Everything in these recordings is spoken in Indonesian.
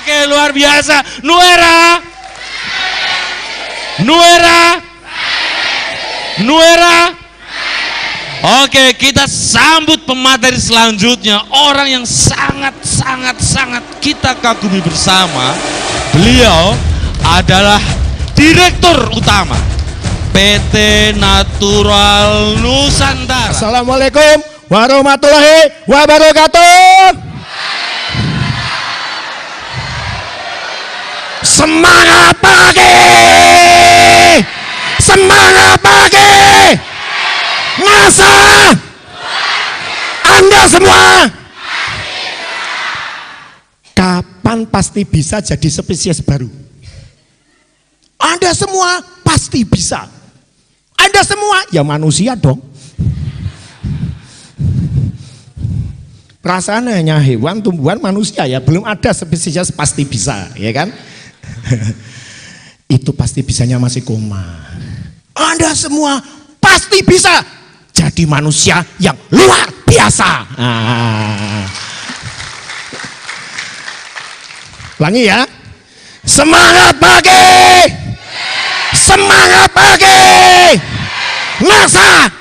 Oke, luar biasa. Nuera. Oke, kita sambut pemateri selanjutnya, orang yang sangat kita kagumi bersama. Beliau adalah Direktur Utama PT Natural Nusantara. Assalamualaikum warahmatullahi wabarakatuh. Semangat pagi, semangat pagi, NASA, Anda semua. Kapan pasti bisa jadi spesies baru? Anda semua pasti bisa. Anda semua ya manusia dong. Perasaan hanya hewan, tumbuhan, manusia ya, belum ada spesies pasti bisa, ya kan? Itu pasti bisanya masih koma. Anda semua pasti bisa jadi manusia yang luar biasa. Ulangi ya. Semangat pagi, semangat pagi, NASA,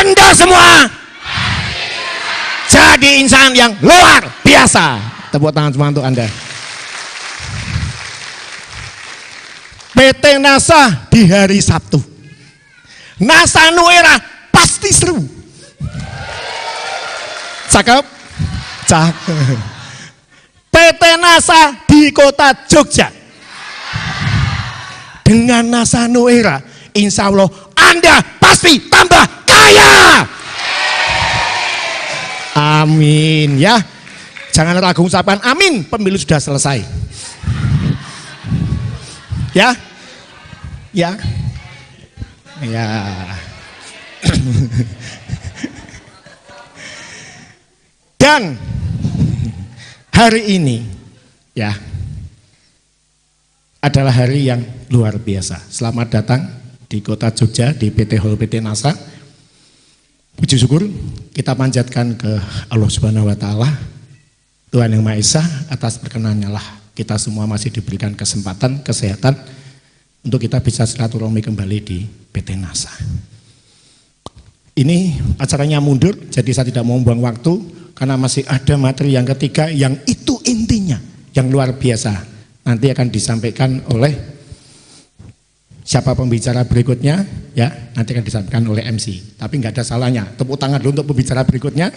Anda semua jadi insan yang luar biasa. Tepuk tangan semua untuk Anda. PT NASA di hari Sabtu, NASA Nuera pasti seru. Cakep? Cakep. PT NASA di kota Jogja dengan NASA Nuera, insya Allah Anda pasti tambah kaya. Amin ya. Jangan ragu ucapan amin, pemilu sudah selesai. Ya. Ya. Ya. Dan hari ini ya adalah hari yang luar biasa. Selamat datang di kota Jogja di PT Hall PT NASA. Puji syukur kita panjatkan ke Allah Subhanahu wa taala, Tuhan Yang Maha Esa, atas perkenannya lah kita semua masih diberikan kesempatan, kesehatan untuk kita bisa silaturahmi kembali di PT NASA. Ini acaranya mundur, jadi saya tidak mau membuang waktu karena masih ada materi yang ketiga yang itu intinya, yang luar biasa. Nanti akan disampaikan oleh siapa pembicara berikutnya, ya nanti akan disampaikan oleh MC. Tapi nggak ada salahnya, tepuk tangan dulu untuk pembicara berikutnya.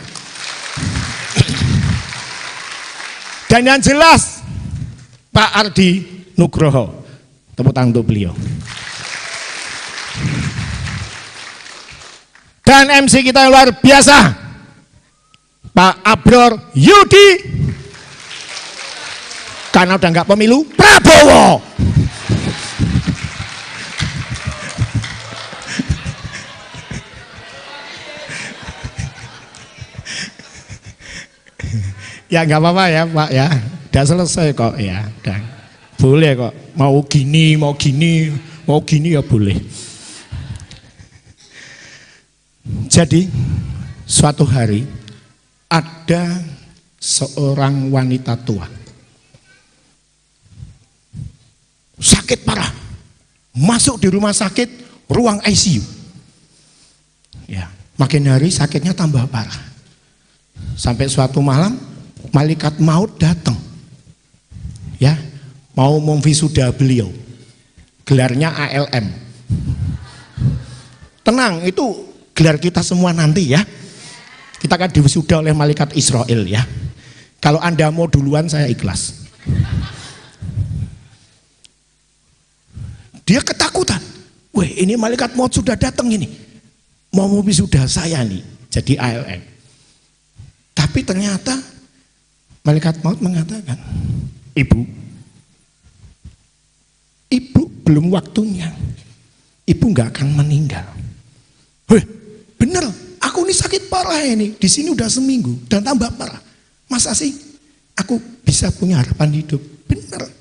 Dan yang jelas Pak Ardi Nugroho, tepuk tangan untuk beliau. Dan MC kita luar biasa, Pak Abror Yudi, karena udah nggak pemilu, Prabowo. Ya nggak apa-apa ya Pak ya, udah selesai kok ya, udah boleh kok, mau gini ya boleh. Jadi suatu hari ada seorang wanita tua sakit parah, masuk di rumah sakit ruang ICU. Ya, makin hari sakitnya tambah parah. Sampai suatu malam malaikat maut datang. Ya, mau memvisuda beliau. Gelarnya ALM. Tenang, itu gelar kita semua nanti ya. Kita akan diwisuda oleh malaikat Israel ya. Kalau Anda mau duluan saya ikhlas. Dia ketakutan. Weh, ini malaikat maut sudah datang ini. Mau wisuda saya nih jadi ALM. Tapi ternyata malaikat maut mengatakan, Ibu belum waktunya. Ibu nggak akan meninggal. Weh, bener, aku ini sakit parah ini. Di sini udah seminggu dan tambah parah. Masa sih aku bisa punya harapan hidup? Bener.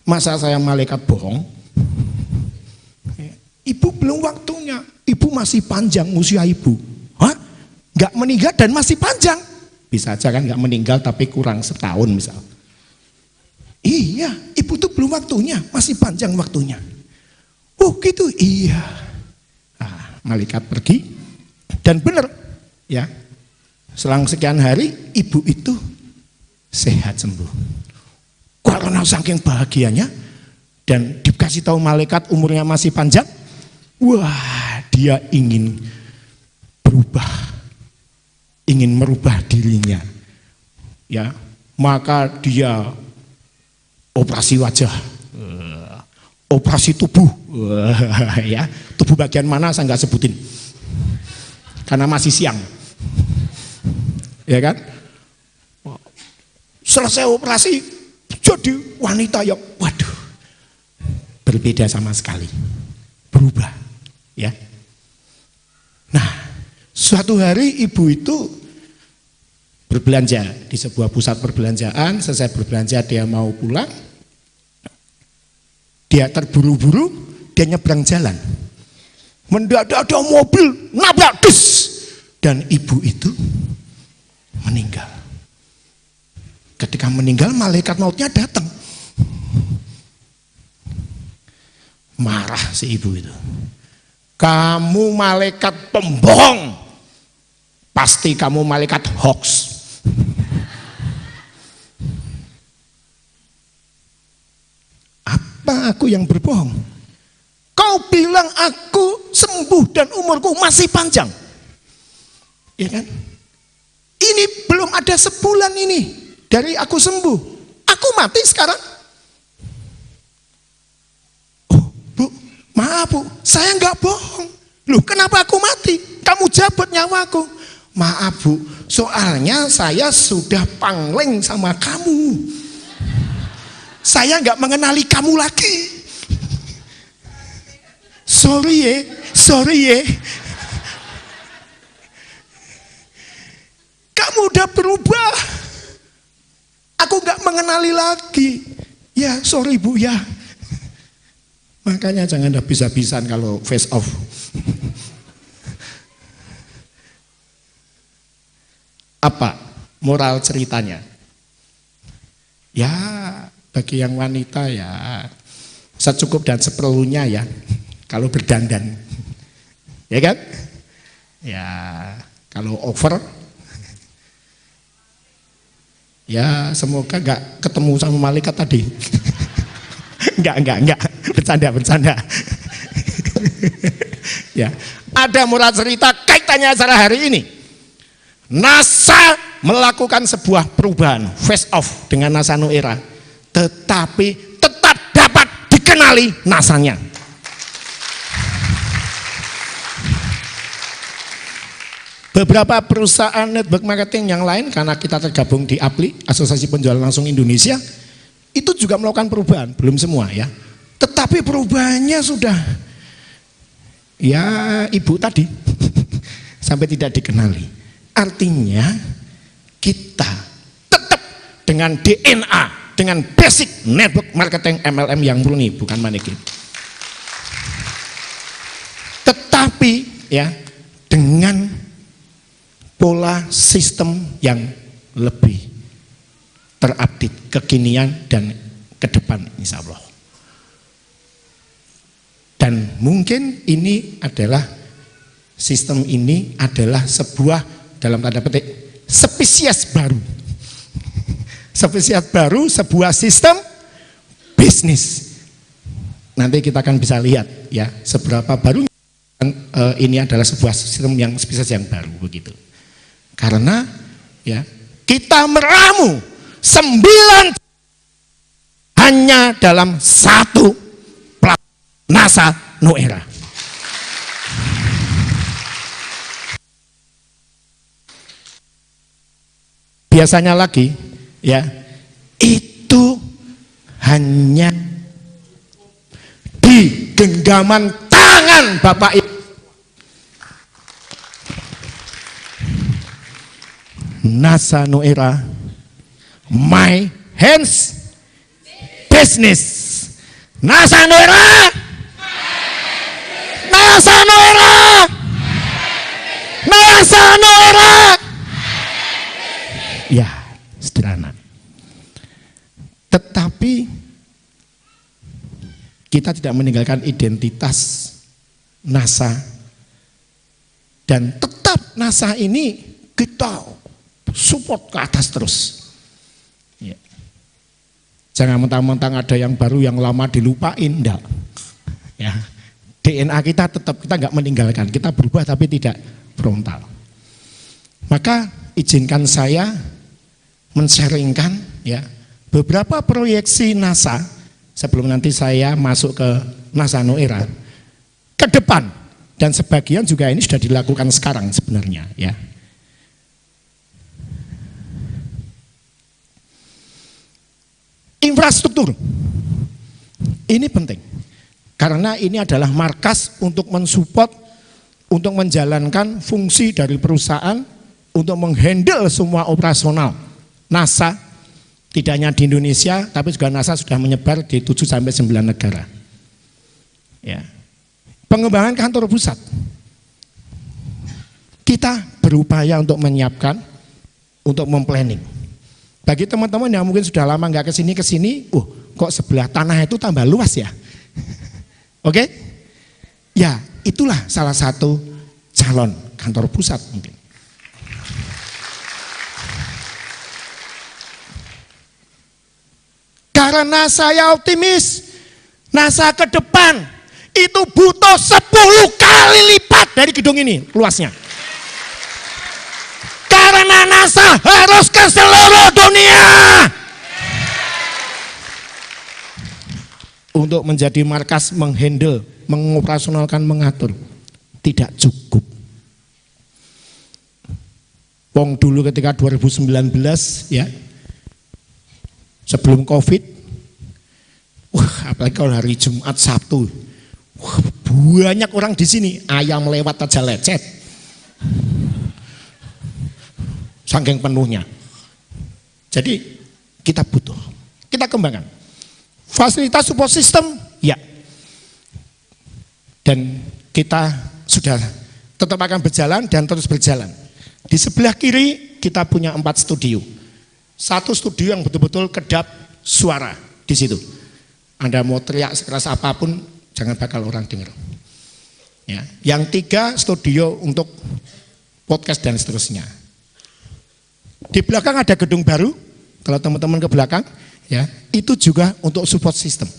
Masa saya malaikat bohong? Ibu belum waktunya. Ibu masih panjang usia ibu. Hah? Nggak meninggal dan masih panjang. Bisa aja kan nggak meninggal tapi kurang setahun misal. Iya, ibu tuh belum waktunya, masih panjang waktunya. Oh gitu, iya. Nah, malaikat pergi dan benar ya. Selang sekian hari ibu itu sehat sembuh. Karena saking bahagianya dan dikasih tahu malaikat umurnya masih panjang, wah dia ingin berubah, ingin merubah dirinya. Ya, maka dia operasi wajah, operasi tubuh, ya tubuh bagian mana saya nggak sebutin, karena masih siang, ya kan? Selesai operasi jadi wanita yang, waduh, berbeda sama sekali, berubah, ya. Nah, suatu hari ibu itu berbelanja di sebuah pusat perbelanjaan. Selesai berbelanja dia mau pulang, dia terburu-buru, dia nyebrang jalan, mendadak ada mobil nabrak des, dan ibu itu meninggal. Ketika meninggal malaikat mautnya datang, marah si ibu itu, kamu malaikat pembohong, pasti kamu malaikat hoax. Apa aku yang berbohong? Kau bilang aku sembuh dan umurku masih panjang, ya kan? Ini belum ada sebulan ini dari aku sembuh, aku mati sekarang. Oh bu, maaf bu, saya nggak bohong. Loh kenapa aku mati? Kamu cabut nyawaku. Maaf bu, soalnya saya sudah pangling sama kamu. Saya nggak mengenali kamu lagi. Sorry ya. Kamu udah berubah. Aku nggak mengenali lagi. Ya sorry bu ya. Makanya jangan habis-habisan kalau face off. Apa moral ceritanya? Ya bagi yang wanita ya secukup dan seperlunya ya, kalau berdandan, ya kan? Ya kalau over, ya semoga nggak ketemu sama malaikat tadi. Enggak, bercanda. Ya, ada moral cerita kaitannya acara hari ini. NASA melakukan sebuah perubahan face off dengan NASA Nu Era, tetapi tetap dapat dikenali NASA-nya. Beberapa perusahaan network marketing yang lain, karena kita tergabung di APLI, Asosiasi Penjualan Langsung Indonesia, itu juga melakukan perubahan, belum semua ya. Tetapi perubahannya sudah, ya ibu tadi, sampai tidak dikenali. Artinya kita tetap dengan DNA, dengan basic network marketing MLM yang murni, bukan manekin. Tetapi ya dengan pola sistem yang lebih terupdate, kekinian dan ke depan insya Allah. Dan mungkin ini adalah sistem ini adalah sebuah dalam tanda petik spesies baru. Spesies baru, sebuah sistem bisnis. Nanti kita akan bisa lihat ya seberapa baru ini adalah sebuah sistem yang spesies yang baru begitu. Karena ya kita meramu 9 hanya dalam satu platform NASA Nu Era. Biasanya lagi ya itu hanya di genggaman tangan Bapak Ibu. NASA Nu Era, my hands business. NASA Nu Era, NASA Nu Era, NASA Nu Era. Ya, sederhana. Tetapi Tetapi kita tidak meninggalkan identitas NASA, dan tetap NASA ini kita support ke atas terus. Ya. Jangan mentang-mentang ada yang baru, yang lama dilupain, enggak. Ya. DNA kita tetap, kita enggak meninggalkan, kita berubah tapi tidak frontal. Maka izinkan saya men-sharingkan ya beberapa proyeksi NASA sebelum nanti saya masuk ke NASA No Era ke depan, dan sebagian juga ini sudah dilakukan sekarang sebenarnya ya. Infrastruktur ini penting karena ini adalah markas untuk mensupport, untuk menjalankan fungsi dari perusahaan untuk menghandle semua operasional NASA, tidak hanya di Indonesia tapi juga NASA sudah menyebar di 7-9 negara ya. Pengembangan kantor pusat, kita berupaya untuk menyiapkan, untuk memplanning. Bagi teman-teman yang mungkin sudah lama nggak kesini, kok sebelah tanah itu tambah luas ya? Oke? Ya, itulah salah satu calon kantor pusat mungkin. Karena saya optimis, NASA ke depan itu butuh 10 kali lipat dari gedung ini luasnya. Karena NASA harus ke seluruh dunia. Untuk menjadi markas menghandle, mengoperasionalkan, mengatur tidak cukup. Wong dulu ketika 2019 ya, sebelum Covid, apalagi kalau hari Jumat Sabtu, banyak orang di sini, ayam lewat aja lecet, saking penuhnya. Jadi kita butuh, kita kembangkan fasilitas support system, ya, dan kita sudah tetap akan berjalan dan terus berjalan. Di sebelah kiri kita punya 4 studio, 1 studio yang betul-betul kedap suara di situ. Anda mau teriak sekeras apapun, jangan bakal orang dengar. Ya. Yang 3 studio untuk podcast dan seterusnya. Di belakang ada gedung baru, kalau teman-teman ke belakang, ya, itu juga untuk support system.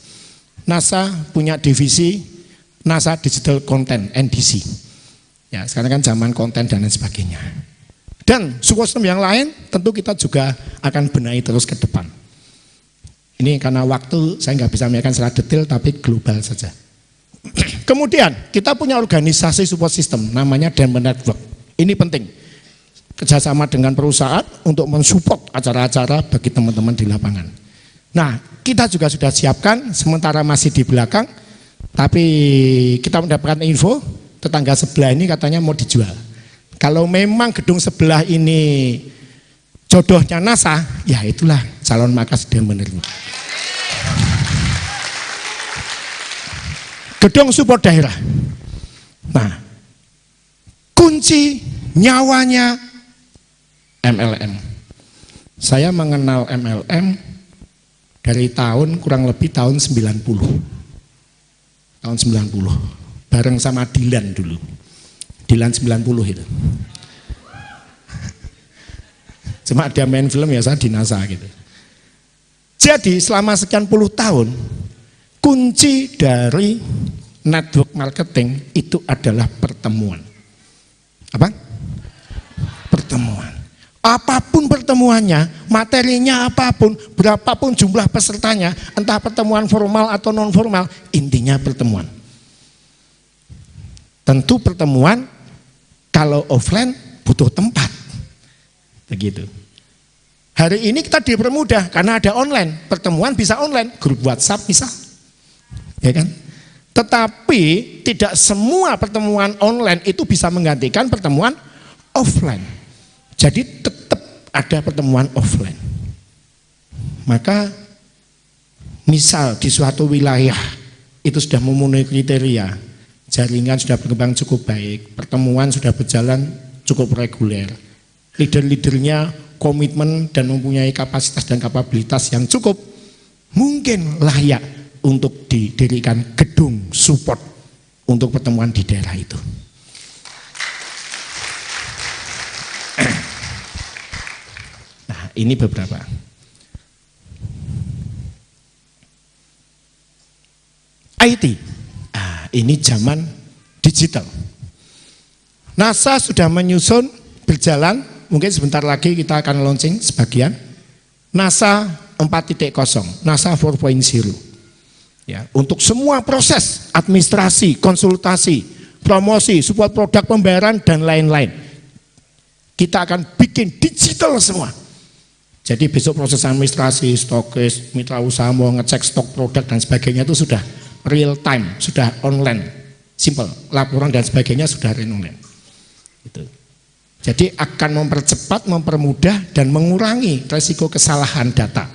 NASA punya divisi NASA Digital Content (NDC). Ya, sekarang kan zaman konten dan lain sebagainya. Dan support system yang lain tentu kita juga akan benahi terus ke depan. Ini karena waktu saya nggak bisa menyampaikan secara detail, tapi global saja. Kemudian kita punya organisasi support system namanya Diamond Network. Ini penting, kerjasama dengan perusahaan untuk mensupport acara-acara bagi teman-teman di lapangan. Nah, kita juga sudah siapkan, sementara masih di belakang, tapi kita mendapatkan info tetangga sebelah ini katanya mau dijual. Kalau memang gedung sebelah ini jodohnya NASA, ya itulah calon markas Diamond Network. Gedung support daerah. Nah, kunci nyawanya MLM. Saya mengenal MLM dari kurang lebih tahun 90. Tahun 90. Bareng sama Dilan dulu. Dilan 90 itu. Cuma dia main film ya, saya di NASA gitu. Jadi selama sekian puluh tahun, kunci dari network marketing itu adalah pertemuan. Apa? Pertemuan. Apapun pertemuannya, materinya apapun, berapapun jumlah pesertanya, entah pertemuan formal atau non formal, intinya pertemuan. Tentu pertemuan kalau offline butuh tempat. Begitu. Hari ini kita dipermudah karena ada online, pertemuan bisa online, grup WhatsApp bisa. Ya kan? Tetapi tidak semua pertemuan online itu bisa menggantikan pertemuan offline. Jadi tetap ada pertemuan offline. Maka misal di suatu wilayah itu sudah memenuhi kriteria, jaringan sudah berkembang cukup baik, pertemuan sudah berjalan cukup reguler, leader-leadernya komitmen dan mempunyai kapasitas dan kapabilitas yang cukup, mungkin layak untuk didirikan gedung support untuk pertemuan di daerah itu. Nah, ini beberapa. IT, ini zaman digital. NASA sudah menyusun berjalan, mungkin sebentar lagi kita akan launching sebagian. NASA 4.0, NASA 4.0. Ya, untuk semua proses administrasi, konsultasi, promosi, support produk pembayaran dan lain-lain. Kita akan bikin digital semua. Jadi besok proses administrasi, stokis, mitra usaha mau ngecek stok produk dan sebagainya itu sudah real time, sudah online, simple, laporan dan sebagainya sudah online. Gitu. Jadi akan mempercepat, mempermudah dan mengurangi resiko kesalahan data.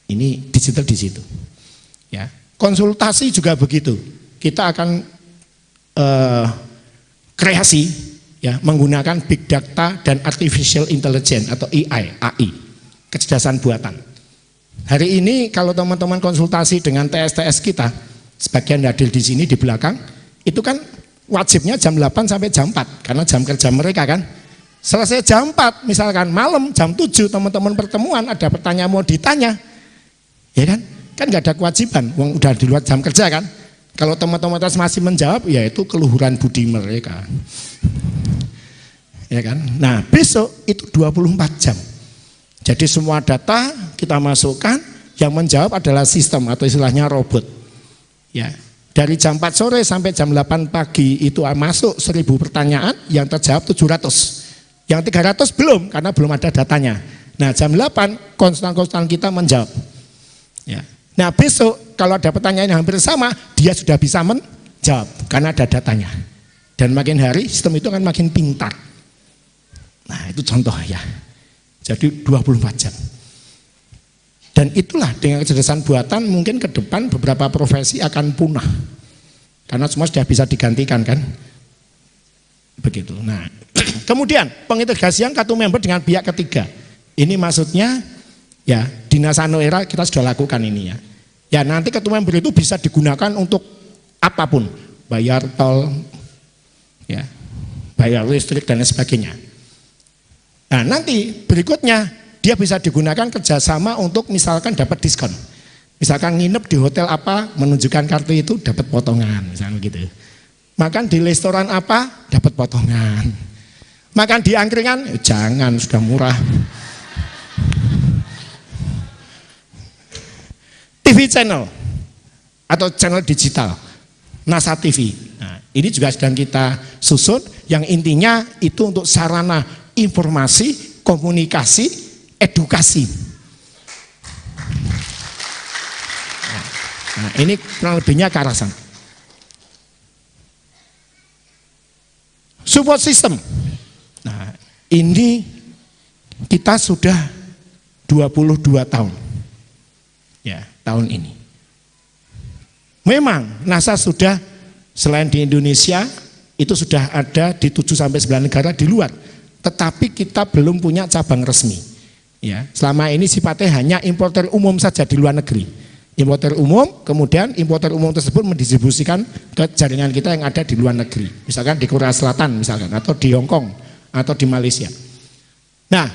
Ini digital di situ. Ya, konsultasi juga begitu. Kita akan kreasi, ya, menggunakan big data dan artificial intelligence atau AI, kecerdasan buatan. Hari ini kalau teman-teman konsultasi dengan TS-TS kita, sebagian hadir di sini di belakang, itu kan wajibnya jam 8 sampai jam 4 karena jam kerja mereka kan. Selesai jam 4 misalkan malam jam 7 teman-teman pertemuan ada pertanyaan mau ditanya, ya kan? Kan nggak ada kewajiban, udah di luar jam kerja kan. Kalau teman-teman masih menjawab, ya itu keluhuran budi mereka. Ya kan? Nah, besok itu 24 jam. Jadi semua data kita masukkan, yang menjawab adalah sistem atau istilahnya robot. Ya, dari jam 4 sore sampai jam 8 pagi itu masuk 1000 pertanyaan, yang terjawab 700. Yang 300 belum, karena belum ada datanya. Nah, jam 8 konsultan-konsultan kita menjawab. Ya. Nah, besok kalau ada pertanyaan yang hampir sama, dia sudah bisa menjawab karena ada datanya. Dan makin hari sistem itu akan makin pintar. Nah, itu contoh ya. Jadi 24 jam. Dan itulah dengan kecerdasan buatan mungkin ke depan beberapa profesi akan punah. Karena semua sudah bisa digantikan kan. Begitu. Nah, kemudian pengintegrasian kartu member dengan pihak ketiga. Ini maksudnya ya di Nasano Era kita sudah lakukan ini ya. Ya nanti kartu member itu bisa digunakan untuk apapun, bayar tol, ya, bayar listrik dan lain sebagainya. Nah nanti berikutnya dia bisa digunakan kerjasama untuk misalkan dapat diskon. Misalkan nginep di hotel apa, menunjukkan kartu itu dapat potongan, misalnya gitu. Makan di restoran apa, dapat potongan. Makan di angkringan, jangan, sudah murah. TV channel atau channel digital, NASA TV. Nah, ini juga sedang kita susun, yang intinya itu untuk sarana informasi, komunikasi, edukasi. Nah, ini kurang lebihnya ke arah sana. Support system. Nah, ini kita sudah 22 tahun. Ya, tahun ini. Memang NASA sudah selain di Indonesia itu sudah ada di 7 sampai 9 negara di luar. Tetapi kita belum punya cabang resmi. Ya, selama ini sifatnya hanya importer umum saja di luar negeri. Importer umum, kemudian importer umum tersebut mendistribusikan ke jaringan kita yang ada di luar negeri. Misalkan di Korea Selatan misalkan, atau di Hong Kong, atau di Malaysia. Nah,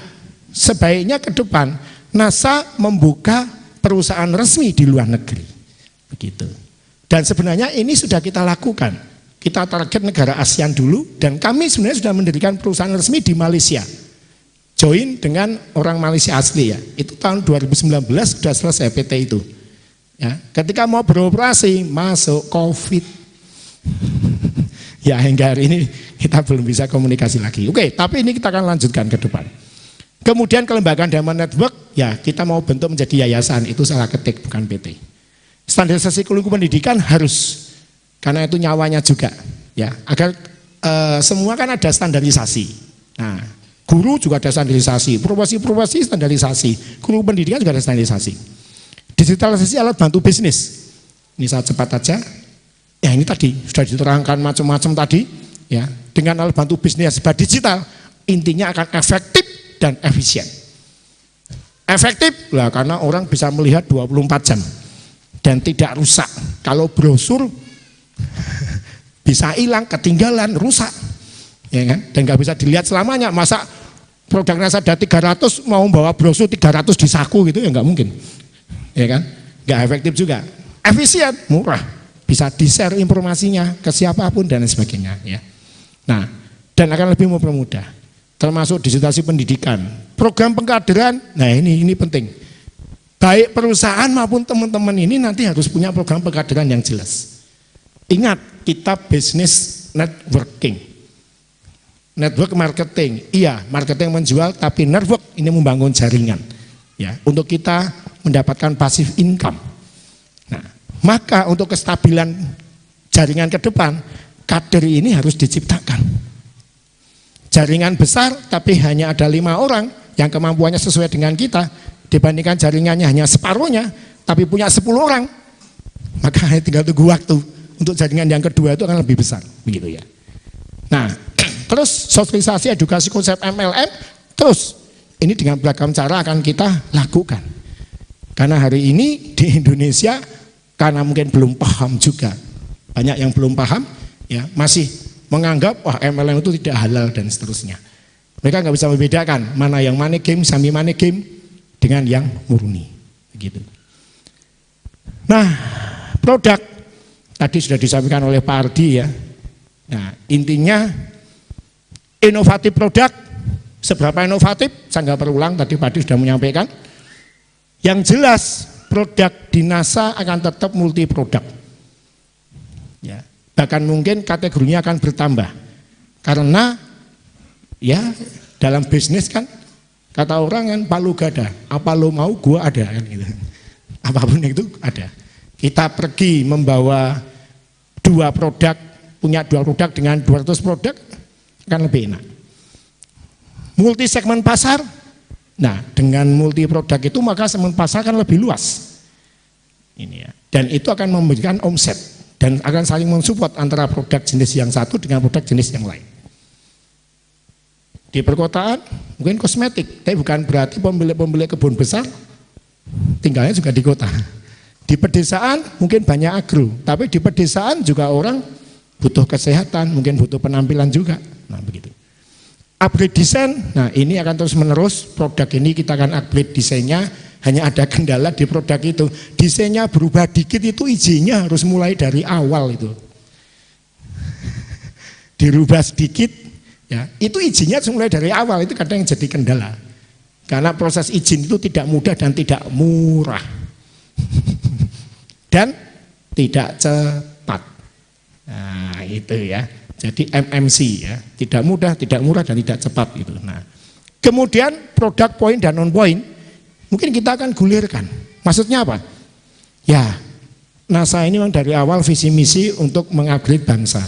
sebaiknya ke depan NASA membuka perusahaan resmi di luar negeri. Begitu. Dan sebenarnya ini sudah kita lakukan. Kita target negara ASEAN dulu, dan kami sebenarnya sudah mendirikan perusahaan resmi di Malaysia. Join dengan orang Malaysia asli ya. Itu tahun 2019 sudah selesai PT itu. Ya, ketika mau beroperasi masuk COVID. Ya hingga hari ini kita belum bisa komunikasi lagi. Oke, tapi ini kita akan lanjutkan ke depan. Kemudian kelembagaan Diamond Network, ya kita mau bentuk menjadi yayasan, itu salah ketik bukan PT. Standarisasi kurikulum pendidikan harus, karena itu nyawanya juga. Ya, agar semua kan ada standarisasi. Nah, guru juga ada standarisasi, profesi standarisasi, kurikulum pendidikan juga ada standarisasi. Digitalisasi alat bantu bisnis. Ini saya cepat aja. Ya ini tadi sudah diterangkan macam-macam tadi. Ya, dengan alat bantu bisnis serba digital, intinya akan efektif dan efisien. Efektif lah karena orang bisa melihat 24 jam dan tidak rusak. Kalau brosur bisa hilang, ketinggalan, rusak, ya kan? Dan nggak bisa dilihat selamanya. Masa produk NASA ada 300 mau bawa brosur 300 di saku gitu ya nggak mungkin, ya kan? Nggak efektif juga. Efisien, murah, bisa di-share informasinya ke siapapun dan sebagainya. Ya. Nah, dan akan lebih mempermudah, termasuk digitalisasi pendidikan, program pengkaderan. Nah ini penting. Baik perusahaan maupun teman-teman ini nanti harus punya program pengkaderan yang jelas. Ingat, kita bisnis networking, network marketing. Iya, marketing menjual, tapi network ini membangun jaringan. Ya, untuk kita mendapatkan passive income. Nah, maka untuk kestabilan jaringan ke depan, kader ini harus diciptakan. Jaringan besar tapi hanya ada 5 orang yang kemampuannya sesuai dengan kita, dibandingkan jaringannya hanya separuhnya tapi punya 10 orang, maka hanya tinggal tunggu waktu untuk jaringan yang kedua itu akan lebih besar, begitu ya. Nah, terus sosialisasi edukasi konsep MLM, terus ini dengan beragam cara akan kita lakukan. Karena hari ini di Indonesia karena mungkin belum paham juga, banyak yang belum paham, ya masih menganggap wah MLM itu tidak halal dan seterusnya. Mereka nggak bisa membedakan mana yang money game, semi money game dengan yang murni, begitu. Nah, produk tadi sudah disampaikan oleh Pak Ardi ya. Nah, intinya inovatif produk, seberapa inovatif saya nggak berulang, tadi Pak Ardi sudah menyampaikan. Yang jelas produk di NASA akan tetap multi produk. Ya. Bahkan mungkin kategorinya akan bertambah karena ya dalam bisnis kan kata orang kan palu gada, apa lo mau gua ada kan gitu. Apapun itu ada. Kita pergi membawa 2 produk, punya 2 produk dengan 200 produk kan lebih enak. Multi segmen pasar, nah dengan multi produk itu maka segmen pasar kan lebih luas. Ini ya. Dan itu akan memberikan omset dan akan saling mensupport antara produk jenis yang satu dengan produk jenis yang lain. Di perkotaan mungkin kosmetik, tapi bukan berarti pemilik kebun besar tinggalnya juga di kota. Di pedesaan mungkin banyak agro, tapi di pedesaan juga orang butuh kesehatan, mungkin butuh penampilan juga. Nah begitu. Upgrade desain, nah ini akan terus menerus, produk ini kita akan upgrade desainnya. Hanya ada kendala di produk itu, desainnya berubah dikit itu izinnya harus mulai dari awal itu. Dirubah sedikit, ya itu izinnya harus mulai dari awal, itu kadang yang jadi kendala. Karena proses izin itu tidak mudah dan tidak murah. Dan tidak cepat. Nah itu ya, jadi MMC ya, tidak mudah, tidak murah dan tidak cepat itu. Nah, kemudian produk point dan non point mungkin kita akan gulirkan. Maksudnya apa? Ya, NASA ini memang dari awal visi misi untuk mengupgrade bangsa.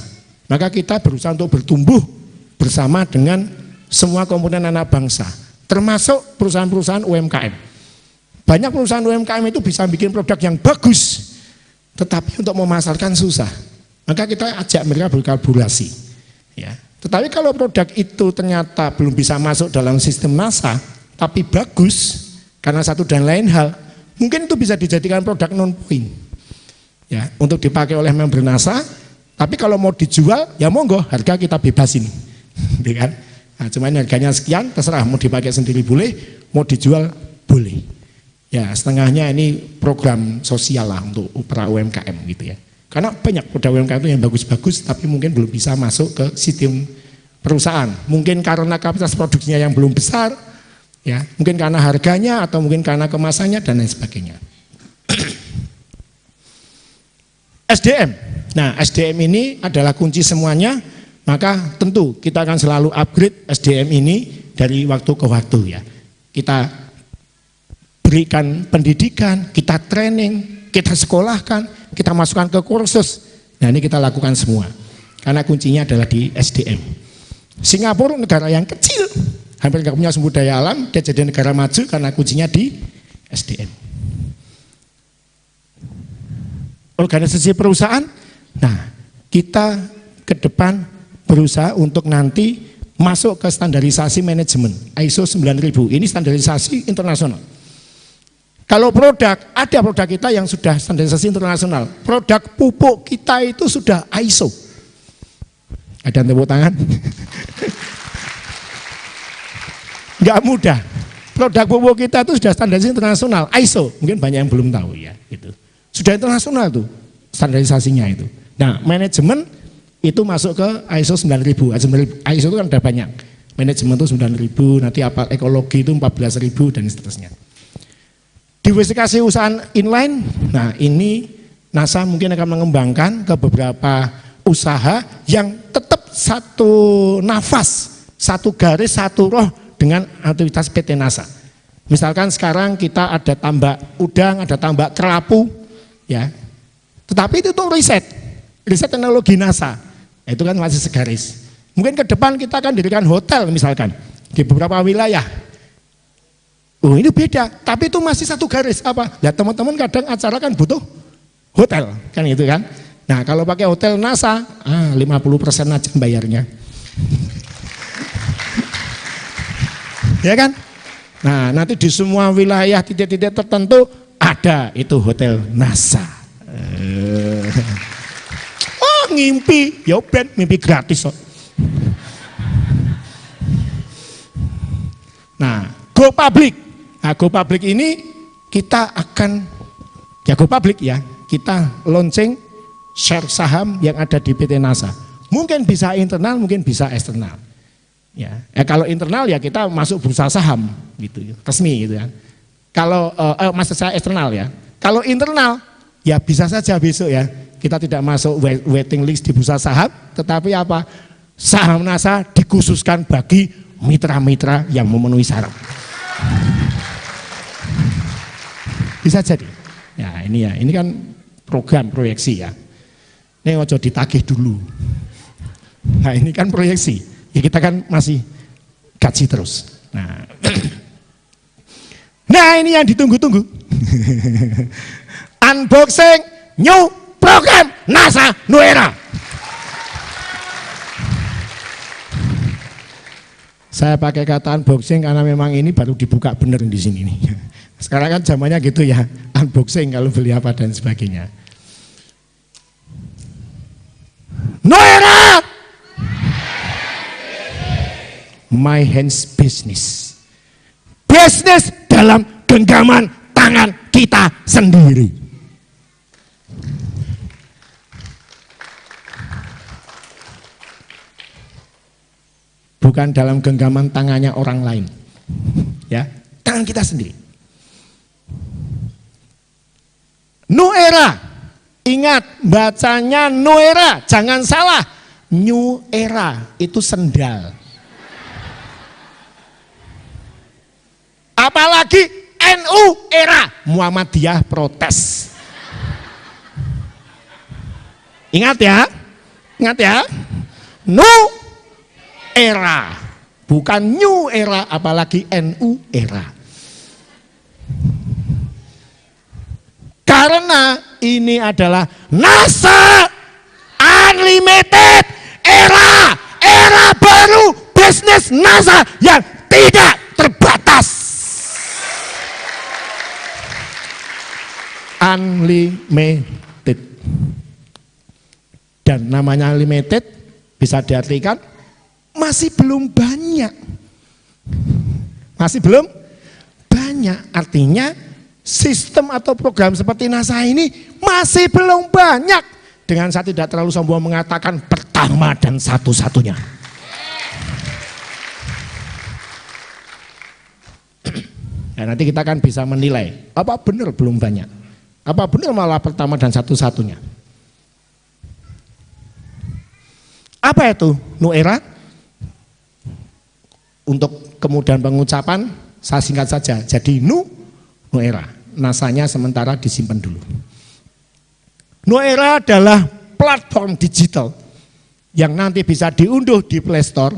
Maka kita berusaha untuk bertumbuh bersama dengan semua komponen anak bangsa, termasuk perusahaan-perusahaan UMKM. Banyak perusahaan UMKM itu bisa bikin produk yang bagus, tetapi untuk memasarkan susah. Maka kita ajak mereka berkolaborasi. Ya. Tetapi kalau produk itu ternyata belum bisa masuk dalam sistem NASA, tapi bagus, karena satu dan lain hal, mungkin itu bisa dijadikan produk non-point ya, untuk dipakai oleh member NASA, tapi kalau mau dijual, ya monggo, harga kita bebasin kan? Nah, cuman harganya sekian, terserah, mau dipakai sendiri boleh, mau dijual boleh ya, setengahnya ini program sosial lah untuk para UMKM gitu ya, karena banyak produk UMKM itu yang bagus-bagus, tapi mungkin belum bisa masuk ke sistem perusahaan, mungkin karena kapasitas produksinya yang belum besar, ya, mungkin karena harganya atau mungkin karena kemasannya dan lain sebagainya. SDM. Nah, SDM ini adalah kunci semuanya, maka tentu kita akan selalu upgrade SDM ini dari waktu ke waktu ya. Kita berikan pendidikan, kita training, kita sekolahkan, kita masukkan ke kursus. Nah, ini kita lakukan semua. Karena kuncinya adalah di SDM. Singapura negara yang kecil, hampir nggak punya sumber daya alam, dia jadi negara maju karena kuncinya di SDM. Organisasi perusahaan, nah kita ke depan berusaha untuk nanti masuk ke standarisasi manajemen ISO 9000, ini standarisasi internasional. Kalau produk, ada produk kita yang sudah standarisasi internasional. Produk pupuk kita itu sudah ISO. Ada tepuk tangan? Nggak mudah. Produk pupuk kita itu sudah standarisasi internasional, ISO. Mungkin banyak yang belum tahu ya. Gitu. Sudah internasional tuh standarisasinya itu. Nah, manajemen itu masuk ke ISO 9000. ISO itu kan ada banyak. Manajemen itu 9000, nanti apa ekologi itu 14000 dan seterusnya. Diversifikasi usaha inline, nah ini NASA mungkin akan mengembangkan ke beberapa usaha yang tetap satu nafas, satu garis, satu roh dengan aktivitas PT NASA. Misalkan sekarang kita ada tambak udang, ada tambak kerapu, ya. Tetapi itu tuh riset teknologi NASA, itu kan masih segaris. Mungkin ke depan kita akan dirikan hotel misalkan di beberapa wilayah. Oh ini beda, tapi itu masih satu garis apa? Ya teman-teman kadang acara kan butuh hotel, kan itu kan. Nah kalau pakai hotel NASA, 50% aja bayarnya. Ya kan? Nah nanti di semua wilayah titik-titik tertentu ada itu hotel NASA. Oh ngimpi, ya ben mimpi gratis kok. Nah go public. Nah, go public ini kita akan ya go public ya, kita launching share saham yang ada di PT NASA. Mungkin bisa internal, mungkin bisa eksternal. Ya, kalau internal ya kita masuk bursa saham gitu, resmi gitu ya. Kalau maksud saya eksternal ya. Kalau internal ya bisa saja besok ya kita tidak masuk waiting list di bursa saham, tetapi apa? Saham NASA dikhususkan bagi mitra-mitra yang memenuhi syarat. Bisa jadi. Ya ini kan program proyeksi ya. Ini ojo ditagih dulu. Nah ini kan proyeksi. Ya kita kan masih gaji terus. Nah ini yang ditunggu-tunggu. Unboxing new program NASA Nuera. Saya pakai kata unboxing karena memang ini baru dibuka bener di sini nih. Sekarang kan zamannya gitu ya, unboxing kalau beli apa dan sebagainya. Nuera, my hands business, bisnis dalam genggaman tangan kita sendiri. Bukan dalam genggaman tangannya orang lain, ya, tangan kita sendiri. Nuera, ingat bacanya Nuera, jangan salah. New Era itu sendal. Apalagi NU Era, Muhammadiyah protes. Ingat ya, Nu Era, bukan New Era, apalagi NU Era. Karena ini adalah NASA Unlimited era baru bisnis NASA yang tidak terbatas. Unlimited. Dan namanya unlimited bisa diartikan masih belum banyak. Masih belum banyak, artinya sistem atau program seperti NASA ini masih belum banyak. Dengan saya tidak terlalu sombong mengatakan pertama dan satu-satunya. Ya, nanti kita akan bisa menilai apa benar belum banyak, apa benar malah pertama dan satu-satunya. Apa itu Nuera? Untuk kemudian pengucapan saya singkat saja. Jadi Nuera, NASA-nya sementara disimpan dulu. Nuera adalah platform digital yang nanti bisa diunduh di Play Store.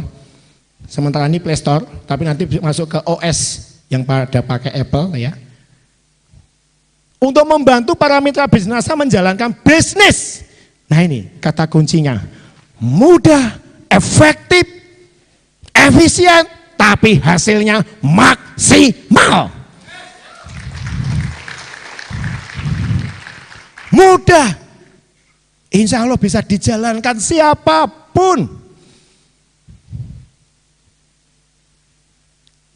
Sementara ini Play Store, tapi nanti masuk ke OS yang pada pakai Apple ya. Untuk membantu para mitra bisnis NASA menjalankan bisnis. Nah ini kata kuncinya, mudah, efektif, efisien, tapi hasilnya maksimal. mudah. Insya Allah bisa dijalankan siapapun.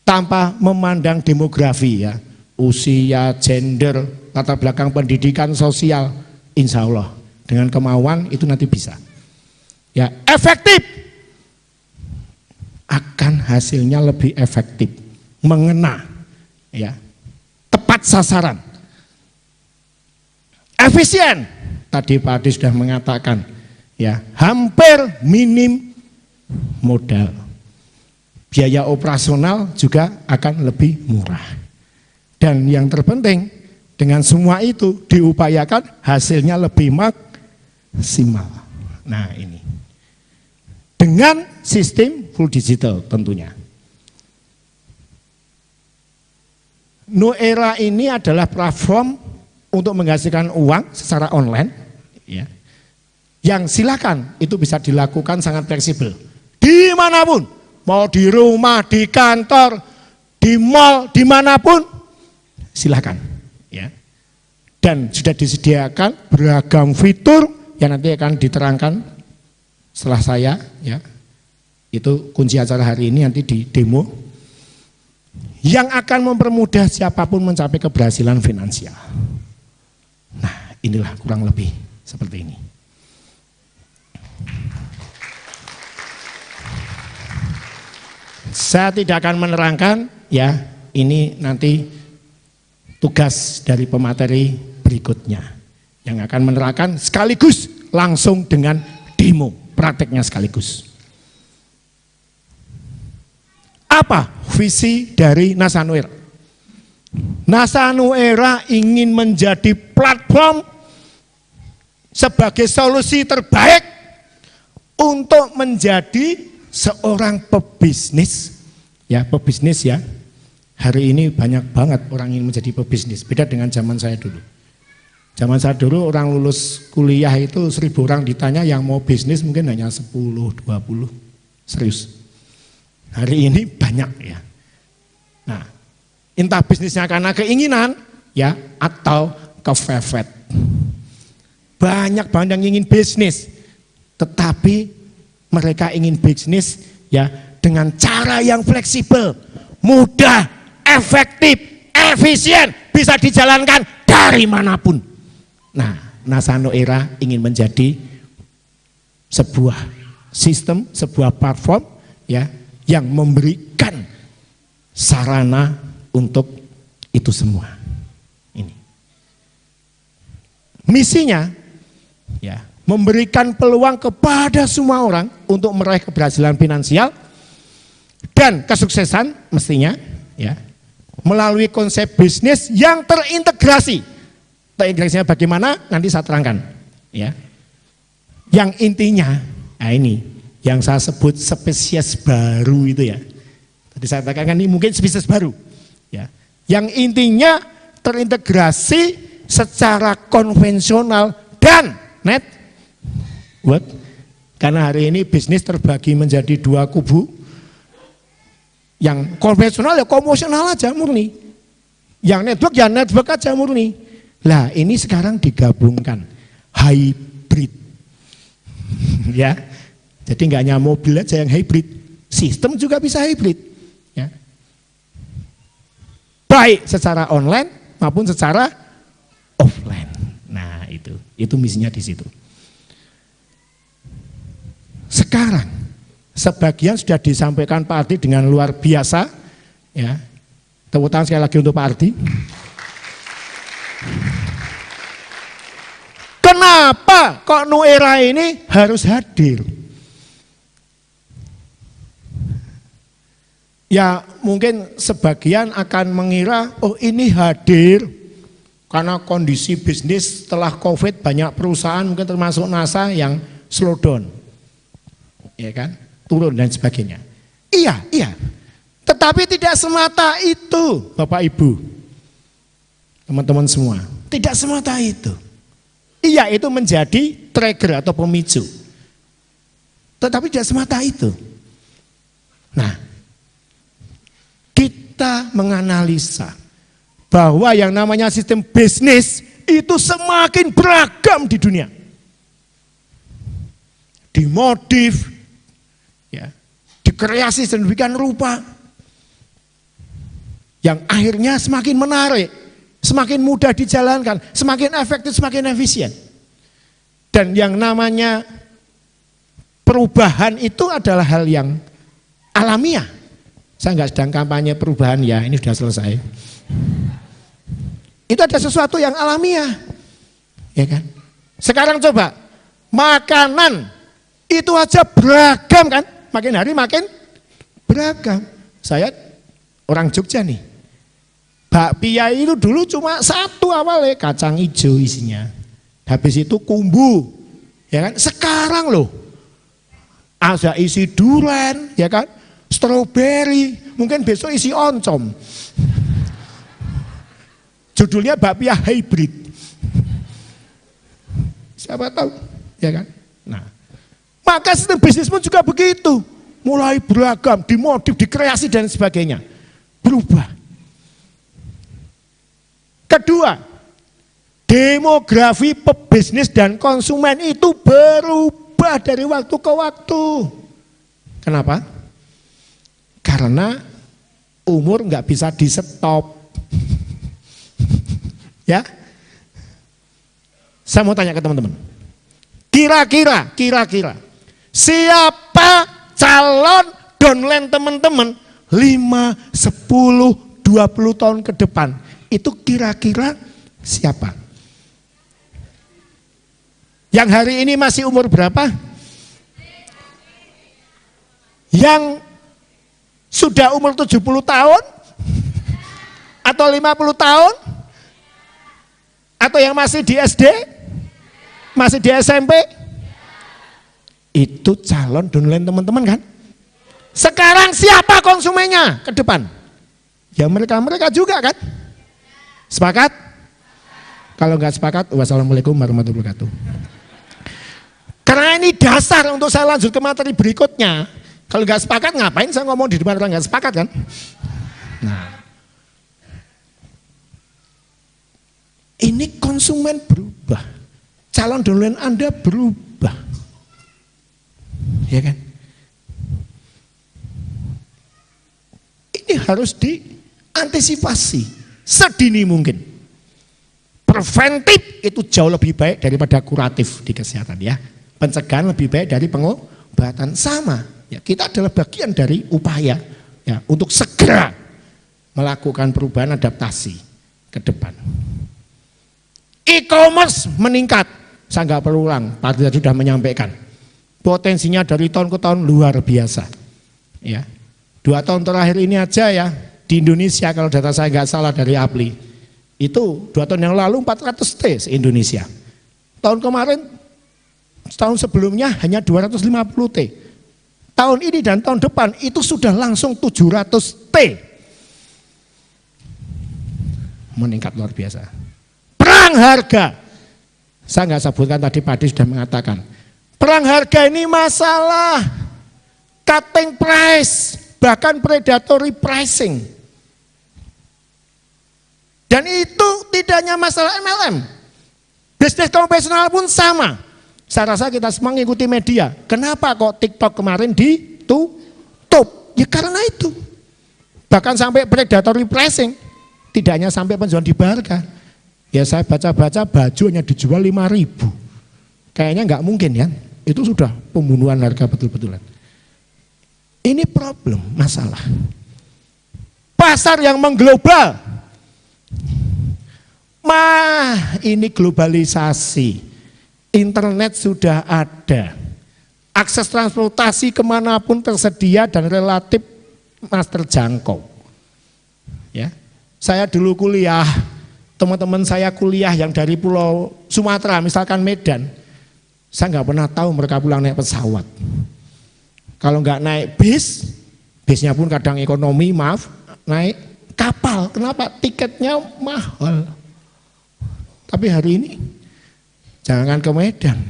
Tanpa memandang demografi ya, usia, gender, latar belakang pendidikan, sosial, insya Allah dengan kemauan itu nanti bisa. Ya, efektif, akan hasilnya lebih efektif, mengena, ya, tepat sasaran, efisien. Tadi Pak Adi sudah mengatakan, ya, hampir minim modal. Biaya operasional juga akan lebih murah. Dan yang terpenting, dengan semua itu diupayakan hasilnya lebih maksimal. Nah ini. Dengan sistem full digital tentunya. Nuera ini adalah platform untuk menghasilkan uang secara online. Ya. Yang silakan itu bisa dilakukan sangat fleksibel. Dimanapun. Mau di rumah, di kantor, di mall, dimanapun, silakan. Ya. Dan sudah disediakan beragam fitur yang nanti akan diterangkan setelah saya. Ya. Itu kunci acara hari ini nanti di demo. Yang akan mempermudah siapapun mencapai keberhasilan finansial. Nah inilah kurang lebih seperti ini. Saya tidak akan menerangkan ya, ini nanti tugas dari pemateri berikutnya yang akan menerangkan sekaligus langsung dengan demo prakteknya sekaligus. Apa visi dari NASA Nuera? NASA Nuera ingin menjadi platform sebagai solusi terbaik untuk menjadi seorang pebisnis, ya pebisnis ya. Hari ini banyak banget orang ingin menjadi pebisnis. Beda dengan zaman saya dulu. Zaman saya dulu orang lulus kuliah itu 1000 orang ditanya yang mau bisnis mungkin hanya 10, 20. Serius. Hari ini banyak ya. Nah, entah bisnisnya karena keinginan ya atau kepepet. Banyak banget yang ingin bisnis, tetapi mereka ingin bisnis ya dengan cara yang fleksibel, mudah, efektif, efisien, bisa dijalankan dari manapun. Nah, NASA Nuera ingin menjadi sebuah sistem, sebuah platform ya yang memberikan sarana untuk itu semua. Ini. Misinya ya memberikan peluang kepada semua orang untuk meraih keberhasilan finansial dan kesuksesan mestinya ya melalui konsep bisnis yang terintegrasi. Terintegrasinya bagaimana? Nanti saya terangkan ya. Yang intinya, nah ini yang saya sebut spesies baru itu ya. Tadi saya katakan ini mungkin spesies baru ya. Yang intinya terintegrasi secara konvensional dan network. Karena hari ini bisnis terbagi menjadi dua kubu. Yang konvensional ya konvensional aja murni. Yang network ya network aja murni. Lah ini sekarang digabungkan hybrid. Ya. Jadi nggak hanya mobil aja yang hybrid, sistem juga bisa hybrid. Ya. Baik secara online maupun secara offline. Nah itu misinya di situ. Sekarang sebagian sudah disampaikan Pak Ardi dengan luar biasa, ya. Tepuk tangan sekali lagi untuk Pak Ardi. Kenapa kok Nuera ini harus hadir? Ya mungkin sebagian akan mengira, oh ini hadir karena kondisi bisnis setelah COVID banyak perusahaan mungkin termasuk NASA yang slow down, ya kan, turun dan sebagainya. Iya. Tetapi tidak semata itu, Bapak Ibu, teman-teman semua. Tidak semata itu. Iya, itu menjadi trigger atau pemicu. Tetapi tidak semata itu. Nah, kita menganalisa bahwa yang namanya sistem bisnis itu semakin beragam di dunia. Dimodif, ya, dikreasi sedemikian rupa, yang akhirnya semakin menarik, semakin mudah dijalankan, semakin efektif, semakin efisien. Dan yang namanya perubahan itu adalah hal yang alamiah. Saya nggak sedang kampanye perubahan ya, ini sudah selesai. Itu ada sesuatu yang alamiah, ya kan? Sekarang coba, makanan itu aja beragam kan? Makin hari makin beragam. Saya orang Jogja nih, bakpia itu dulu cuma satu awalnya, kacang hijau isinya. Habis itu kumbu, ya kan? Sekarang loh, ada isi durian, ya kan? Stroberi, mungkin besok isi oncom. Judulnya bakpia hybrid. Siapa tahu, ya kan? Nah, maka sistem bisnis pun juga begitu. Mulai beragam, dimodif, dikreasi dan sebagainya. Berubah. Kedua, demografi pebisnis dan konsumen itu berubah dari waktu ke waktu. Kenapa? Karena umur nggak bisa di stop. Ya, saya mau tanya ke teman-teman. Kira-kira siapa calon downline teman-teman 5, 10, 20 tahun ke depan? Itu kira-kira siapa? Yang hari ini masih umur berapa? Yang sudah umur 70 tahun? Atau 50 tahun? Atau yang masih di SD? Masih di SMP? Itu calon downline teman-teman kan? Sekarang siapa konsumennya ke depan? Ya mereka juga kan? Sepakat? Kalau nggak sepakat, wassalamualaikum warahmatullahi wabarakatuh. Karena ini dasar untuk saya lanjut ke materi berikutnya. Kalau nggak sepakat ngapain saya ngomong di depan orang nggak sepakat kan? Nah, ini konsumen berubah, calon downline Anda berubah, ya kan? Ini harus diantisipasi sedini mungkin. Preventif itu jauh lebih baik daripada kuratif di kesehatan ya. Pencegahan lebih baik dari pengobatan, sama. Ya, kita adalah bagian dari upaya ya untuk segera melakukan perubahan adaptasi ke depan. E-commerce meningkat, saya nggak perlu ulang, Pak Dirjen sudah menyampaikan. Potensinya dari tahun ke tahun luar biasa. Ya, 2 tahun terakhir ini aja ya di Indonesia kalau data saya nggak salah dari APLI itu 2 tahun yang lalu 400 T Indonesia. Tahun kemarin, tahun sebelumnya hanya 250 T. Tahun ini dan tahun depan itu sudah langsung 700 T. Meningkat luar biasa. Perang harga, saya nggak sebutkan tadi, Pak Adi sudah mengatakan. Perang harga ini masalah cutting price, bahkan predatory pricing. Dan itu tidak hanya masalah MLM, bisnis konvensional pun sama. Saya rasa kita semua mengikuti media. Kenapa kok TikTok kemarin ditutup? Ya karena itu. Bahkan sampai predatory pricing, tidak hanya sampai penjualan dibayarkan. Ya saya baca-baca baju hanya dijual 5.000. Kayaknya nggak mungkin ya. Itu sudah pembunuhan harga betul-betulan. Ini problem, masalah. Pasar yang mengglobal. Ini globalisasi. Internet sudah ada. Akses transportasi kemanapun tersedia dan relatif mas terjangkau. Ya, saya dulu kuliah, teman-teman saya kuliah yang dari Pulau Sumatera, misalkan Medan, saya nggak pernah tahu mereka pulang naik pesawat. Kalau nggak naik bis, bisnya pun kadang ekonomi, maaf, naik kapal. Kenapa? Tiketnya mahal. Tapi hari ini, jangan ke Medan,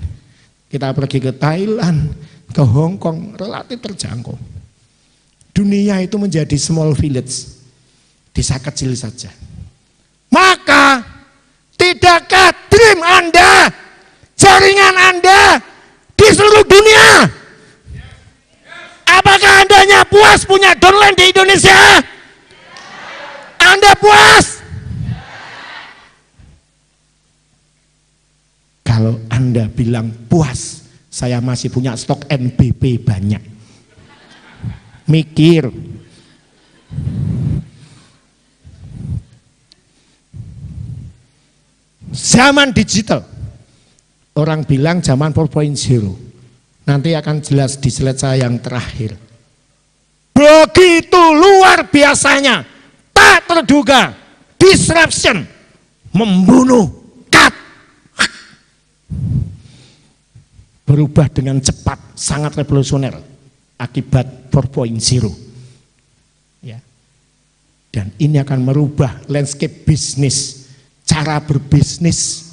kita pergi ke Thailand, ke Hong Kong, relatif terjangkau. Dunia itu menjadi small village, desa kecil saja. Maka tidakkah jaringan Anda di seluruh dunia. Apakah Andanya puas punya downline di Indonesia? Anda puas? Kalau Anda bilang puas, saya masih punya stok NBP banyak. Mikir. Zaman digital. Orang bilang zaman 4.0. Nanti akan jelas di slide saya yang terakhir. Begitu luar biasanya, tak terduga, disruption, membunuh, cut. Berubah dengan cepat, sangat revolusioner akibat 4.0. Ya. Dan ini akan merubah landscape bisnis, cara berbisnis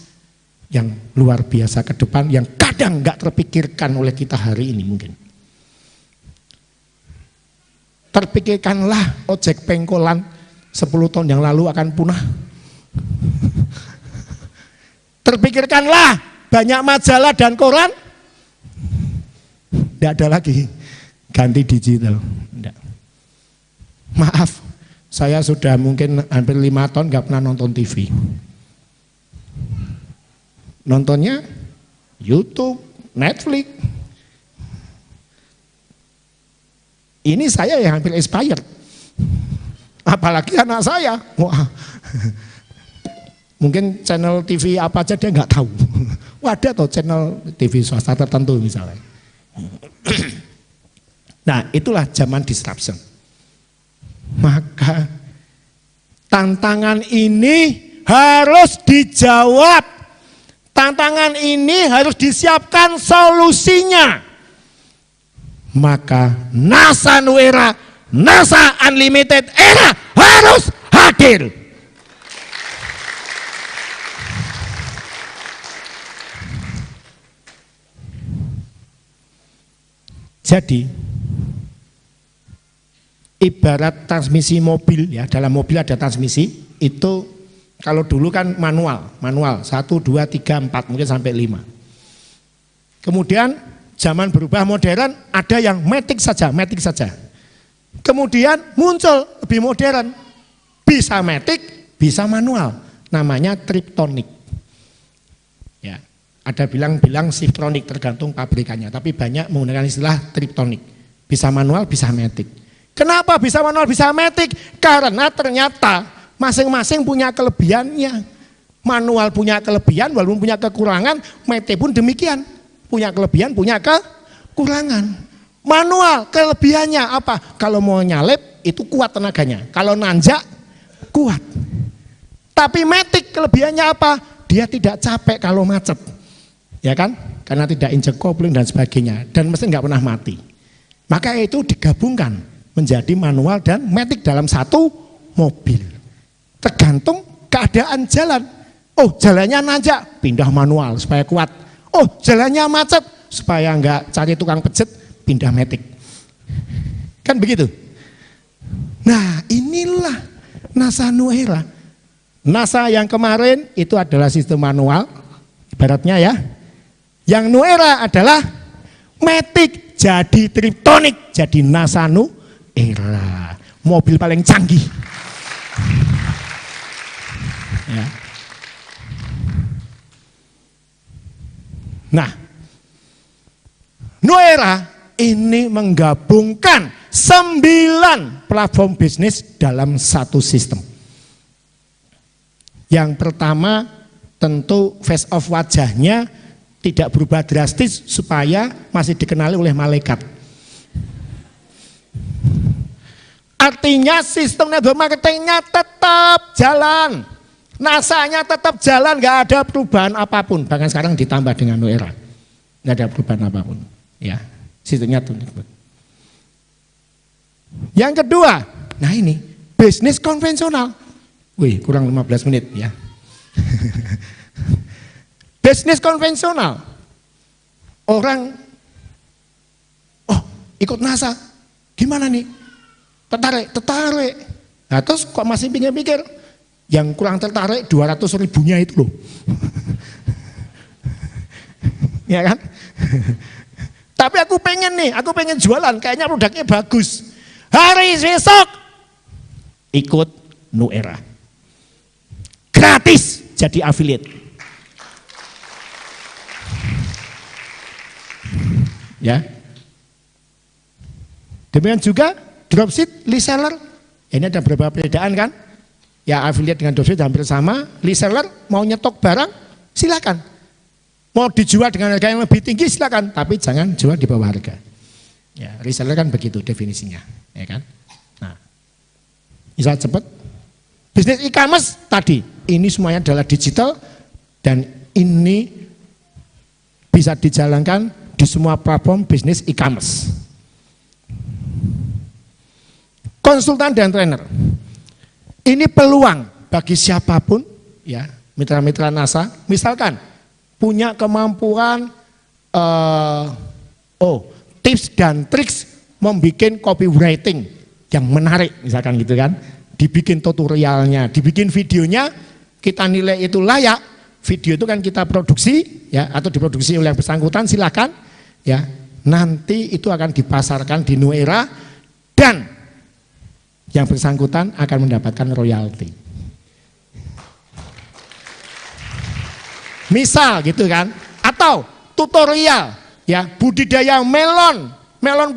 yang luar biasa ke depan, yang kadang nggak terpikirkan oleh kita hari ini mungkin. Terpikirkanlah ojek pengkolan 10 tahun yang lalu akan punah. Terpikirkanlah banyak majalah dan koran, tidak ada lagi, ganti digital. Tidak. Maaf, saya sudah mungkin hampir 5 tahun nggak pernah nonton TV. Nontonnya YouTube, Netflix. Ini saya yang hampir expired. Apalagi anak saya. Wah. Mungkin channel TV apa aja dia nggak tahu. Ada tuh channel TV swasta tertentu misalnya. Nah, itulah zaman disruption. Maka tantangan ini harus dijawab. Tantangan ini harus disiapkan solusinya. Maka NASA New Era, NASA Unlimited Era harus hadir. Jadi ibarat transmisi mobil, ya, dalam mobil ada transmisi, itu kalau dulu kan manual 1, 2, 3, 4 mungkin sampai 5. Kemudian zaman berubah modern, ada yang matic saja. Kemudian muncul lebih modern, bisa matic, bisa manual, namanya triptonic. Ya, ada bilang shiftronic tergantung pabrikannya, tapi banyak menggunakan istilah triptonic. Bisa manual, bisa matic. Kenapa bisa manual, bisa matic? Karena ternyata masing-masing punya kelebihannya. Manual punya kelebihan walaupun punya kekurangan, matic pun demikian. Punya kelebihan, punya kekurangan. Manual kelebihannya apa? Kalau mau nyalip itu kuat tenaganya. Kalau nanjak kuat. Tapi matic kelebihannya apa? Dia tidak capek kalau macet. Ya kan? Karena tidak injek kopling dan sebagainya. Dan mesin nggak pernah mati. Maka itu digabungkan menjadi manual dan matic dalam satu mobil. Tergantung keadaan jalan. Oh, jalannya nanjak, pindah manual supaya kuat. Oh, jalannya macet, supaya enggak cari tukang pijet, pindah matic. Kan begitu. Nah, inilah NASA New Era. NASA yang kemarin itu adalah sistem manual, ibaratnya ya. Yang New Era adalah matic, jadi triptonic, jadi NASA New Era. Mobil paling canggih. Ya. Nah, New Era ini menggabungkan 9 platform bisnis dalam satu sistem. Yang pertama tentu face of wajahnya tidak berubah drastis supaya masih dikenali oleh malaikat. Artinya sistem network marketingnya tetap jalan. NASA-nya tetap jalan, nggak ada perubahan apapun. Bahkan sekarang ditambah dengan New Era, nggak ada perubahan apapun. Ya, sistemnya tuh. Yang kedua, nah ini bisnis konvensional. Wih, kurang 15 menit ya. Bisnis konvensional, orang, oh ikut NASA, gimana nih? Tertarik. Nah terus kok masih pikir-pikir? Yang kurang tertarik 200 ribunya itu loh. ya kan? Tapi aku pengen jualan, kayaknya produknya bagus. Hari besok ikut Nu Era. Gratis jadi affiliate. Ya. Demikian juga dropship, reseller. Ini ada beberapa perbedaan kan? Ya affiliate dengan dropship hampir sama. Reseller mau nyetok barang, silakan. Mau dijual dengan harga yang lebih tinggi silakan, tapi jangan jual di bawah harga. Ya, reseller kan begitu definisinya, ya kan? Nah, bisa cepat. Bisnis e-commerce tadi, ini semuanya adalah digital dan ini bisa dijalankan di semua platform bisnis e-commerce. Konsultan dan trainer. Ini peluang bagi siapapun, ya, mitra-mitra NASA, misalkan punya kemampuan tips dan triks membuat copywriting yang menarik, misalkan gitu kan, dibikin tutorialnya, dibikin videonya, kita nilai itu layak, video itu kan kita produksi, ya, atau diproduksi oleh yang bersangkutan, silakan, ya, nanti itu akan dipasarkan di Nu Era dan yang bersangkutan akan mendapatkan royalti. Misal gitu kan, atau tutorial ya budidaya melon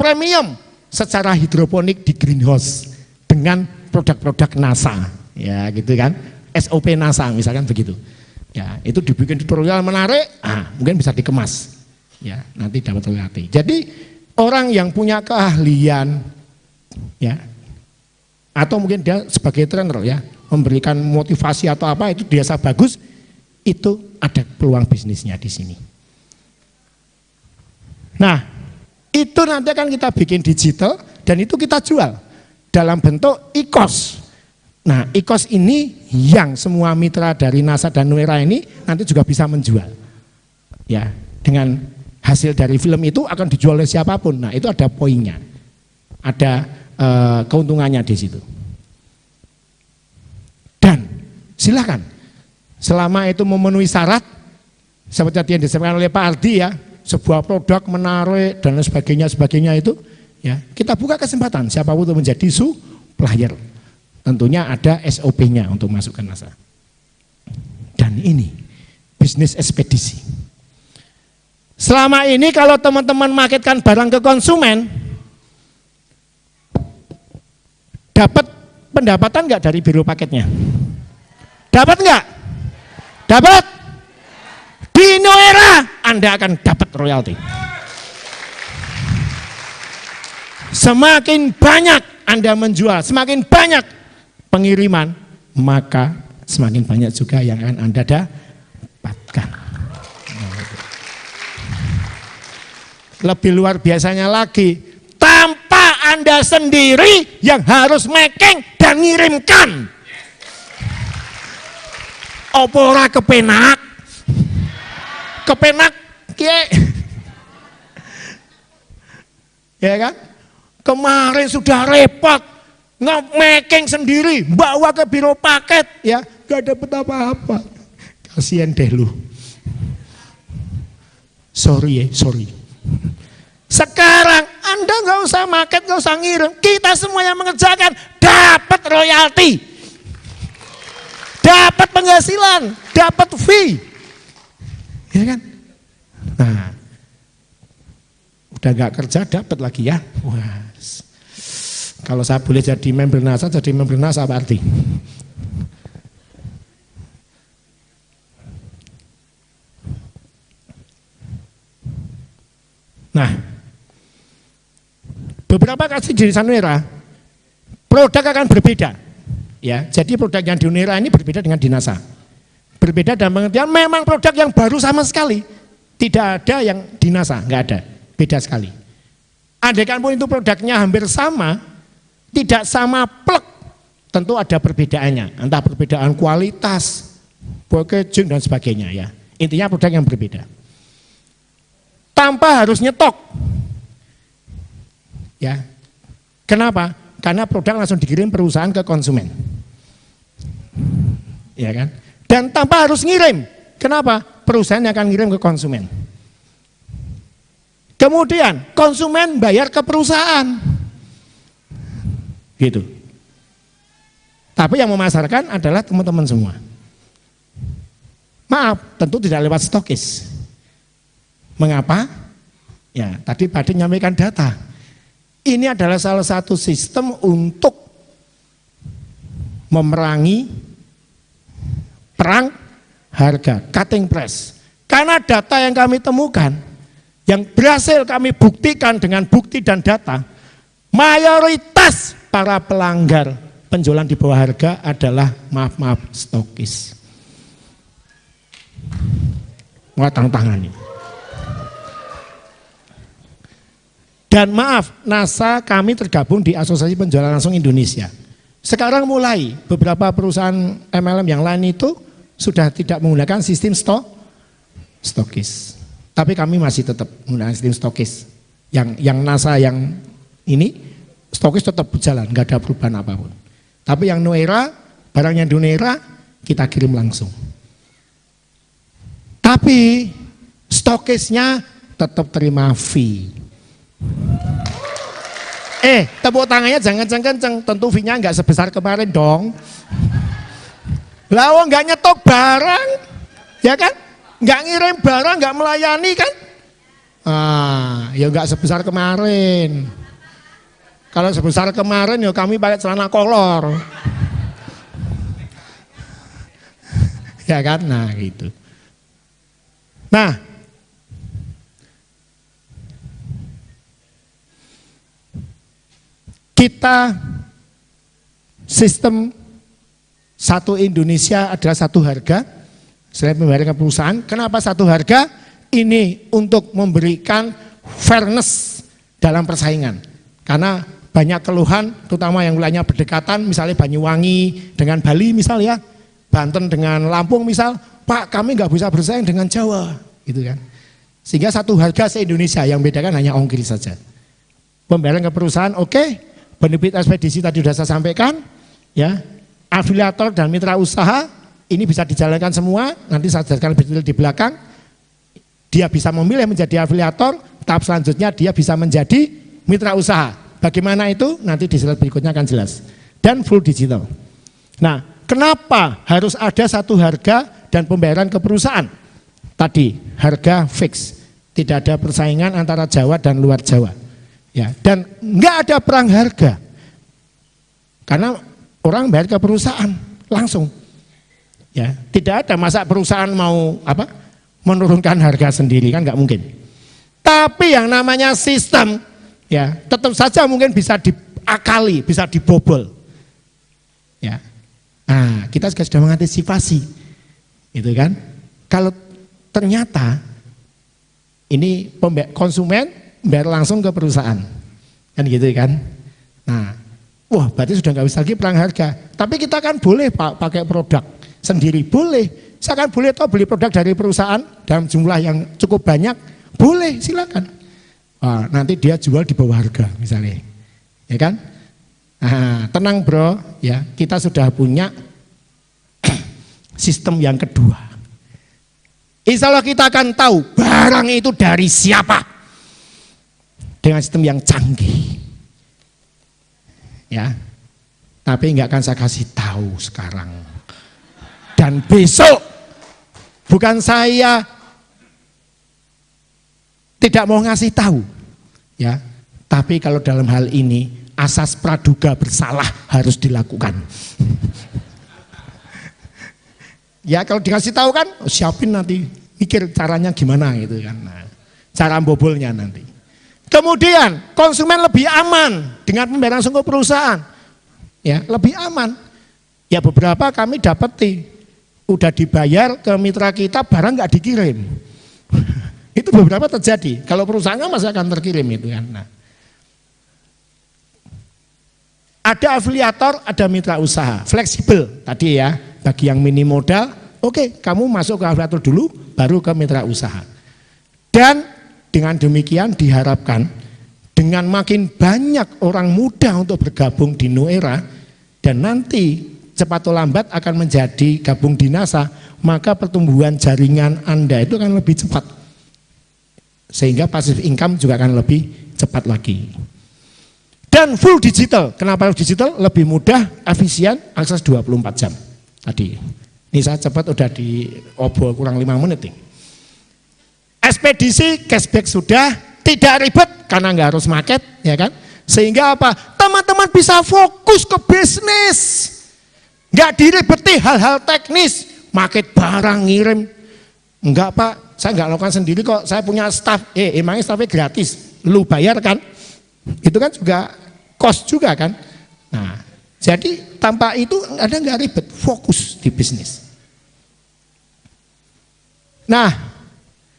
premium secara hidroponik di greenhouse dengan produk-produk NASA, ya gitu kan, SOP NASA misalkan begitu. Ya, itu dibikin tutorial menarik, mungkin bisa dikemas. Ya, nanti dapat royalti. Jadi orang yang punya keahlian ya atau mungkin dia sebagai trainer ya, memberikan motivasi atau apa itu biasa bagus. Itu ada peluang bisnisnya di sini. Nah, itu nanti akan kita bikin digital dan itu kita jual dalam bentuk e-course. Nah, e-course ini yang semua mitra dari NASA dan Nu Era ini nanti juga bisa menjual. Ya, dengan hasil dari film itu akan dijual oleh siapapun. Nah, itu ada poinnya. Ada keuntungannya di situ. Dan silakan selama itu memenuhi syarat seperti yang disampaikan oleh Pak Ardi ya, sebuah produk menarik dan sebagainya itu ya, kita buka kesempatan siapapun untuk menjadi supplier. Tentunya ada SOP-nya untuk masuk ke NASA. Dan ini bisnis ekspedisi. Selama ini kalau teman-teman marketkan barang ke konsumen, dapat pendapatan enggak dari biro paketnya? Dapat enggak? Dapat? Di Nu Era Anda akan dapat royalti. Semakin banyak Anda menjual, semakin banyak pengiriman, maka semakin banyak juga yang akan Anda dapatkan. Lebih luar biasanya lagi, tanpa Anda sendiri yang harus making dan ngirimkan. Opora kepenak ya kan, kemarin sudah repot nge-making sendiri, bawa ke biro paket ya, gak dapet apa-apa, kasihan deh lu. Sorry. Sekarang Anda gak usah market, gak usah ngirim, kita semua yang mengerjakan dapat royalti, dapat penghasilan, dapat fee, ya kan? Nah, udah nggak kerja dapat lagi ya. Wah, kalau saya boleh jadi member NASA Pak Ardi. Nah, beberapa kasus di Nu Era, produk akan berbeda. Ya, jadi produk yang di Nu Era ini berbeda dengan di NASA. Berbeda dalam pengertian memang produk yang baru sama sekali. Tidak ada yang di NASA, nggak ada. Beda sekali. Andaikan pun itu produknya hampir sama, tidak sama plek, tentu ada perbedaannya. Entah perbedaan kualitas, packaging dan sebagainya ya. Intinya produk yang berbeda. Tanpa harus nyetok. Ya. Kenapa? Karena produk langsung dikirim perusahaan ke konsumen. Ya kan? Dan tanpa harus ngirim. Kenapa? Perusahaan yang akan ngirim ke konsumen. Kemudian konsumen bayar ke perusahaan. Gitu. Tapi yang memasarkan adalah teman-teman semua. Maaf, tentu tidak lewat stokis. Mengapa? Ya, tadi Pak Adi nyampaikan data. Ini adalah salah satu sistem untuk memerangi perang harga, cutting price. Karena data yang kami temukan, yang berhasil kami buktikan dengan bukti dan data, mayoritas para pelanggar penjualan di bawah harga adalah maaf stokis. Mau tangani. Dan maaf, NASA kami tergabung di Asosiasi Penjualan Langsung Indonesia. Sekarang mulai beberapa perusahaan MLM yang lain itu sudah tidak menggunakan sistem stokis. Tapi kami masih tetap menggunakan sistem stokis. Yang NASA yang ini stokis tetap berjalan, nggak ada perubahan apapun. Tapi yang Nuera, barangnya di Nuera kita kirim langsung. Tapi stokisnya tetap terima fee. Tepuk tangannya jangan kenceng, tentu fee-nya nggak sebesar kemarin dong. Lah nggak nyetok barang, ya kan? Nggak ngirim barang, nggak melayani kan? Ya nggak sebesar kemarin. Kalau sebesar kemarin ya kami pakai celana kolor. Ya kan? Nah gitu. Nah, kita sistem satu Indonesia adalah satu harga, selain membayar ke perusahaan. Kenapa satu harga? Ini untuk memberikan fairness dalam persaingan. Karena banyak keluhan, terutama yang wilayahnya berdekatan, misalnya Banyuwangi dengan Bali misal ya, Banten dengan Lampung misal, Pak kami nggak bisa bersaing dengan Jawa, gitu kan. Sehingga satu harga se-Indonesia, yang bedakan hanya ongkir saja. Pembayaran ke perusahaan oke. Benefit ekspedisi tadi sudah saya sampaikan, ya, afiliator dan mitra usaha ini bisa dijalankan semua. Nanti saya jelaskan lebih detail di belakang. Dia bisa memilih menjadi afiliator, tahap selanjutnya dia bisa menjadi mitra usaha. Bagaimana itu? Nanti di slide berikutnya akan jelas. Dan full digital. Nah, kenapa harus ada satu harga dan pembayaran ke perusahaan? Tadi harga fix, tidak ada persaingan antara Jawa dan luar Jawa. Ya, dan nggak ada perang harga, karena orang bayar ke perusahaan langsung. Ya, tidak ada masa perusahaan mau menurunkan harga sendiri, kan nggak mungkin. Tapi yang namanya sistem, ya tetap saja mungkin bisa diakali, bisa dibobol. Ya, nah kita juga sudah mengantisipasi, itu kan. Kalau ternyata ini konsumen bayar langsung ke perusahaan, kan gitu kan. Nah, wah berarti sudah nggak bisa lagi perang harga. Tapi kita kan boleh Pak pakai produk sendiri, boleh. Saya kan boleh beli produk dari perusahaan dalam jumlah yang cukup banyak, boleh silakan. Nanti dia jual di bawah harga misalnya, ya kan. Nah, tenang bro, ya kita sudah punya sistem yang kedua. Insya Allah kita akan tahu barang itu dari siapa. Dengan sistem yang canggih, ya. Tapi nggak akan saya kasih tahu sekarang. Dan besok, bukan saya tidak mau ngasih tahu, ya. Tapi kalau dalam hal ini asas praduga bersalah harus dilakukan. Ya kalau dikasih tahu kan, siapin nanti, mikir caranya gimana gitu kan. Nah, cara bobolnya nanti. Kemudian konsumen lebih aman dengan pembayaran langsung ke perusahaan, ya lebih aman. Ya beberapa kami dapati udah dibayar ke mitra kita barang nggak dikirim. Itu beberapa terjadi. Kalau perusahaannya masih akan terkirim itu kan. Nah, ada afiliator, ada mitra usaha, fleksibel tadi ya. Bagi yang minim modal, oke, kamu masuk ke afiliator dulu, baru ke mitra usaha. Dan dengan demikian diharapkan dengan makin banyak orang muda untuk bergabung di Nuera dan nanti cepat atau lambat akan menjadi gabung di NASA, maka pertumbuhan jaringan Anda itu akan lebih cepat. Sehingga passive income juga akan lebih cepat lagi. Dan full digital. Kenapa full digital? Lebih mudah, efisien, akses 24 jam. Tadi. Ini saya cepat udah diobrol kurang 5 menit nih. Ekspedisi, cashback sudah, tidak ribet karena nggak harus market, ya kan? Sehingga apa? Teman-teman bisa fokus ke bisnis. Nggak diribeti hal-hal teknis, market barang ngirim. Enggak Pak, saya nggak lakukan sendiri kok, saya punya staff. Emangnya staffnya gratis, lu bayar kan? Itu kan juga cost juga kan? Nah, jadi tanpa itu Anda nggak ribet, fokus di bisnis. Nah,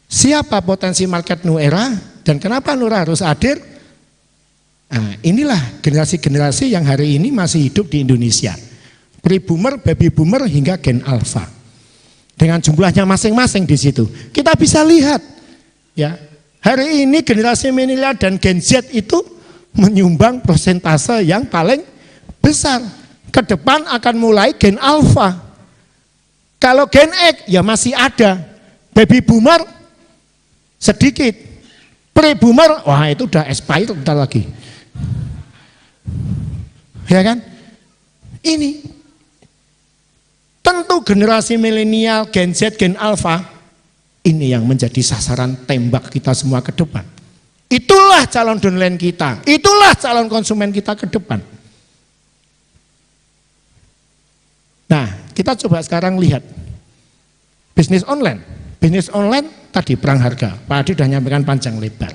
siapa potensi market New Era dan kenapa New Era harus hadir? Nah, inilah generasi-generasi yang hari ini masih hidup di Indonesia. Pre-boomer, baby boomer hingga gen alpha. Dengan jumlahnya masing-masing di situ. Kita bisa lihat ya, hari ini generasi milenial dan Gen Z itu menyumbang persentase yang paling besar. Ke depan akan mulai gen alpha. Kalau gen X ya masih ada. Baby boomer sedikit. Pre-boomer wah itu udah expired bentar lagi. Ya kan? Ini tentu generasi milenial, Gen Z, Gen Alpha ini yang menjadi sasaran tembak kita semua ke depan. Itulah calon downline kita, itulah calon konsumen kita ke depan. Nah, kita coba sekarang lihat bisnis online. Bisnis online tadi perang harga, Pak Adi sudah nyampaikan panjang lebar.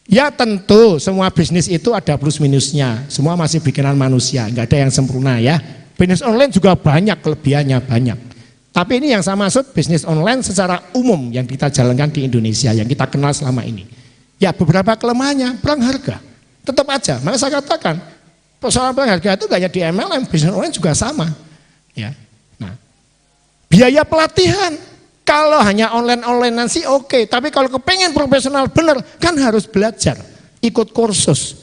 Ya tentu semua bisnis itu ada plus minusnya, semua masih bikinan manusia, nggak ada yang sempurna ya. Bisnis online juga banyak, kelebihannya banyak. Tapi ini yang saya maksud bisnis online secara umum yang kita jalankan di Indonesia, yang kita kenal selama ini. Ya beberapa kelemahannya, perang harga. Tetap aja, makanya saya katakan, persoalan perang harga itu gak hanya di MLM, bisnis online juga sama. Ya. Nah, biaya pelatihan, kalau hanya online-online sih oke, tapi kalau kepengen profesional bener, kan harus belajar, ikut kursus,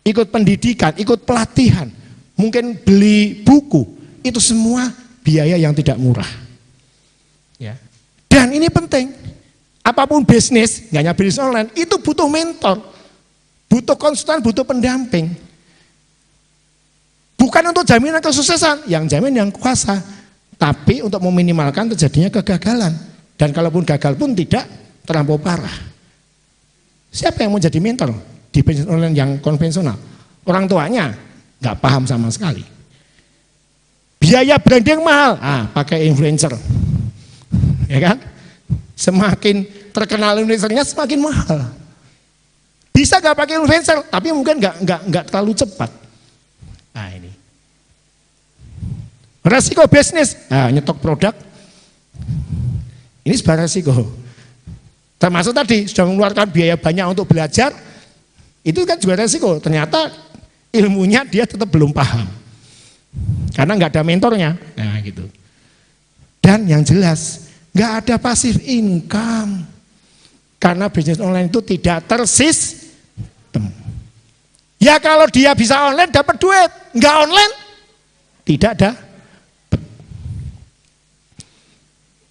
ikut pendidikan, ikut pelatihan. Mungkin beli buku, itu semua biaya yang tidak murah. Ya. Dan ini penting, apapun bisnis, nggak hanya bisnis online, itu butuh mentor, butuh konsultan, butuh pendamping. Bukan untuk jaminan kesuksesan, yang jamin yang kuasa, tapi untuk meminimalkan terjadinya kegagalan. Dan kalaupun gagal pun tidak terlampau parah. Siapa yang mau jadi mentor di bisnis online yang konvensional? Orang tuanya nggak paham sama sekali. Biaya branding mahal, pakai influencer, ya kan? Semakin terkenal influencernya semakin mahal. Bisa nggak pakai influencer, tapi mungkin nggak terlalu cepat. Nah ini, resiko bisnis, nyetok produk, ini sebuah resiko. Termasuk tadi sudah mengeluarkan biaya banyak untuk belajar, itu kan juga resiko. Ternyata ilmunya dia tetap belum paham karena nggak ada mentornya. Nah gitu. Dan yang jelas nggak ada passive income karena bisnis online itu tidak tersistem. Ya kalau dia bisa online dapat duit, nggak online tidak ada.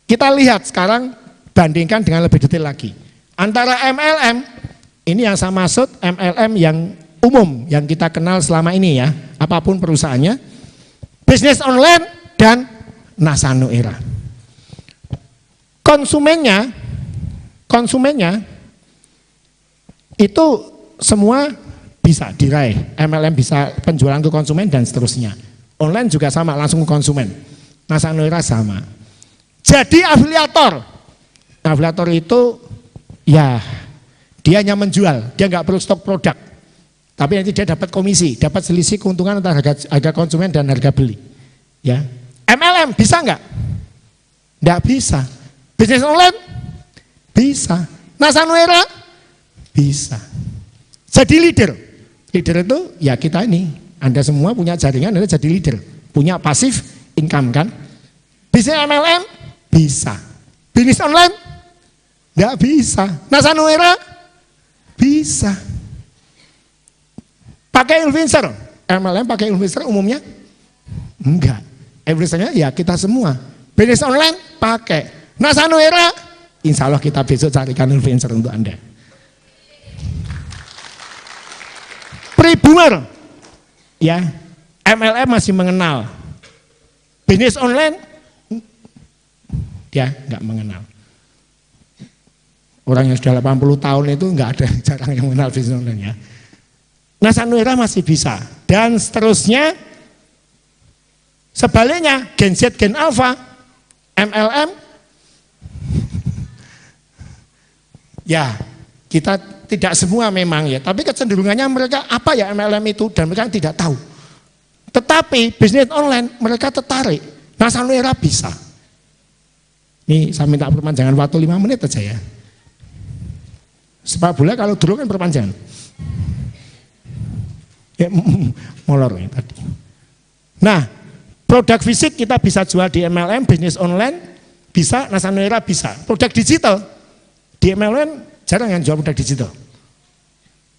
Kita lihat sekarang, bandingkan dengan lebih detail lagi antara MLM, ini yang saya maksud MLM yang umum yang kita kenal selama ini ya, apapun perusahaannya, bisnis online dan NASA New Era. Konsumennya itu semua bisa diraih, MLM bisa penjualan ke konsumen dan seterusnya. Online juga sama, langsung ke konsumen. NASA New Era sama. Jadi afiliator itu ya dia hanya menjual, dia nggak perlu stok produk. Tapi nanti dia dapat komisi, dapat selisih keuntungan antara harga konsumen dan harga beli. Ya, MLM bisa nggak? Nggak bisa. Bisnis online bisa. NASA New Era bisa. Jadi leader itu ya kita ini. Anda semua punya jaringan, Anda jadi leader, punya pasif income kan? Bisnis MLM bisa. Bisnis online nggak bisa. NASA New Era bisa. Pakai influencer, MLM pakai influencer umumnya? Enggak. Influencernya ya kita semua. Bisnis online pakai. NASA New Era insya Allah kita besok carikan influencer untuk Anda. Pre-boomer, ya, MLM masih mengenal. Bisnis online, dia nggak mengenal. Orang yang sudah 80 tahun itu nggak ada, jarang yang mengenal bisnis online ya. NASA New Era masih bisa. Dan seterusnya, sebaliknya, Gen Z, Gen Alpha, MLM, ya kita tidak semua memang ya, tapi kecenderungannya mereka apa ya MLM itu, dan mereka tidak tahu. Tetapi bisnis online mereka tertarik. NASA New Era bisa. Ini saya minta perpanjangan waktu 5 menit aja ya. Sepak bola kalau dulu kan perpanjangan. Ya, molor ya tadi. Nah, produk fisik kita bisa jual di MLM, bisnis online bisa, NASA New Era bisa. Produk digital di MLM jarang yang jual produk digital.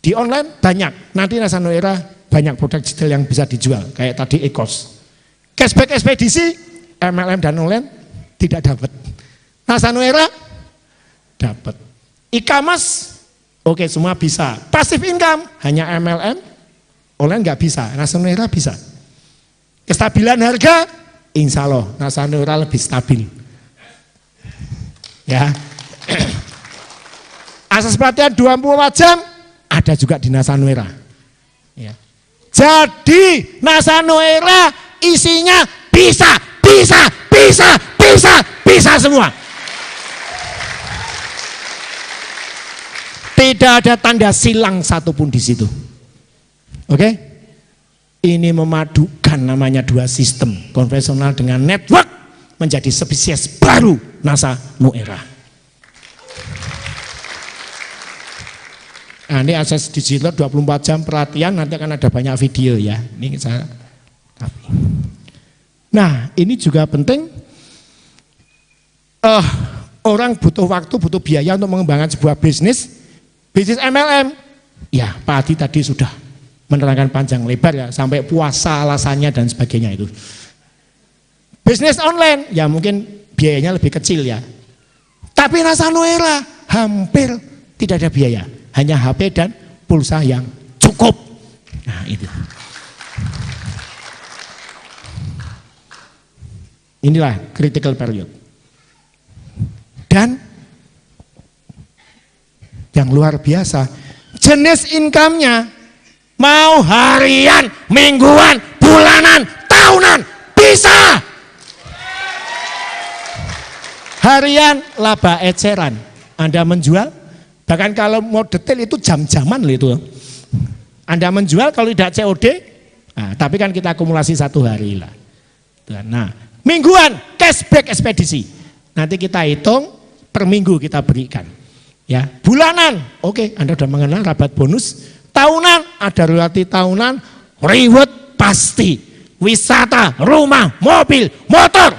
Di online banyak. Nanti NASA New Era banyak produk digital yang bisa dijual, kayak tadi e-course. Cashback ekspedisi, MLM dan online tidak dapat. NASA New Era dapat. E-commerce, oke semua bisa. Passive income, hanya MLM, online nggak bisa. NASA New Era bisa. Kestabilan harga, insya Allah NASA New Era lebih stabil. Ya. Asas pelatihan 24 jam, ada juga di NASA New Era. Ya. Jadi NASA New Era isinya bisa semua. Tidak ada tanda silang satupun di situ. Oke? Ini memadukan namanya dua sistem, konvensional dengan network, menjadi spesies baru NASA New Era. Nah, ini akses digital 24 jam pelatihan, nanti akan ada banyak video ya. Ini saya. Nah, ini juga penting. Orang butuh waktu, butuh biaya untuk mengembangkan sebuah bisnis MLM. Ya, Pak Adi tadi sudah menerangkan panjang lebar ya, sampai puasa alasannya dan sebagainya itu. Bisnis online, ya mungkin biayanya lebih kecil ya. Tapi NASA New Era hampir tidak ada biaya, hanya HP dan pulsa yang cukup. Nah itu. Inilah critical period. Dan yang luar biasa, jenis income-nya mau harian, mingguan, bulanan, tahunan, bisa. Harian laba eceran, Anda menjual, bahkan kalau mau detail itu jam-jaman loh itu. Anda menjual kalau tidak COD, nah, tapi kan kita akumulasi 1 hari lah. Nah, mingguan, cashback ekspedisi, nanti kita hitung per minggu kita berikan. Ya, bulanan, oke, Anda sudah mengenal rabat bonus. Tahunan, ada royalti tahunan, reward pasti, wisata, rumah, mobil, motor.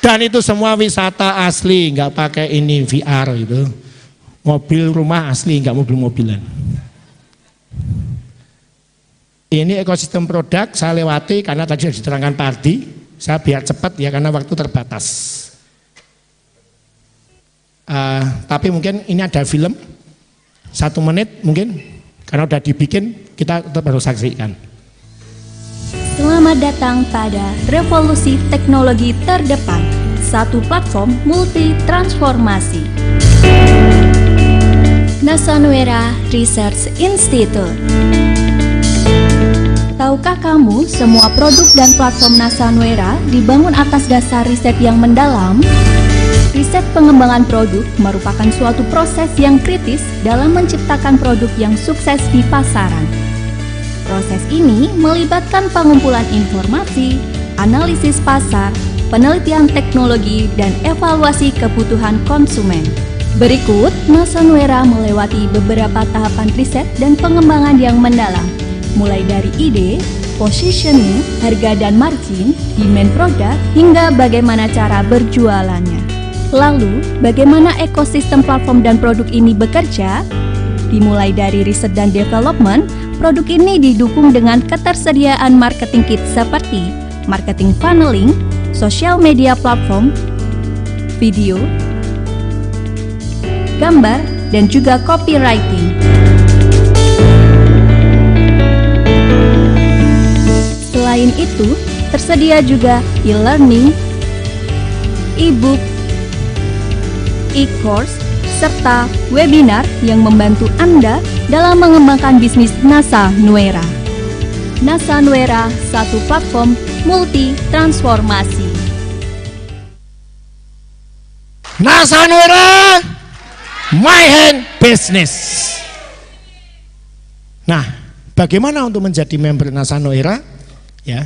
Dan itu semua wisata asli, nggak pakai ini VR itu. Mobil rumah asli, nggak mobil-mobilan. Ini ekosistem produk saya lewati karena tadi sudah diterangkan Pak Ardi. Saya biar cepat ya karena waktu terbatas. Tapi mungkin ini ada film 1 menit mungkin karena udah dibikin, kita tetap harus saksikan. Selamat datang pada revolusi teknologi terdepan, satu platform multi transformasi. NASA New Era Research Institute. Tahukah kamu semua produk dan platform NASA New Era dibangun atas dasar riset yang mendalam? Riset pengembangan produk merupakan suatu proses yang kritis dalam menciptakan produk yang sukses di pasaran. Proses ini melibatkan pengumpulan informasi, analisis pasar, penelitian teknologi, dan evaluasi kebutuhan konsumen. Berikut, NASA New Era melewati beberapa tahapan riset dan pengembangan yang mendalam, mulai dari ide, positioning, harga dan margin, demand produk, hingga bagaimana cara berjualannya. Lalu, bagaimana ekosistem platform dan produk ini bekerja? Dimulai dari riset dan development, produk ini didukung dengan ketersediaan marketing kit seperti marketing funneling, sosial media platform, video, gambar, dan juga copywriting. Selain itu, tersedia juga e-learning, e-book, e-course, serta webinar yang membantu Anda dalam mengembangkan bisnis NASA Nuera. NASA Nuera, satu platform multi transformasi. NASA Nuera, my hand business. Nah, bagaimana untuk menjadi member NASA Nuera? Ya,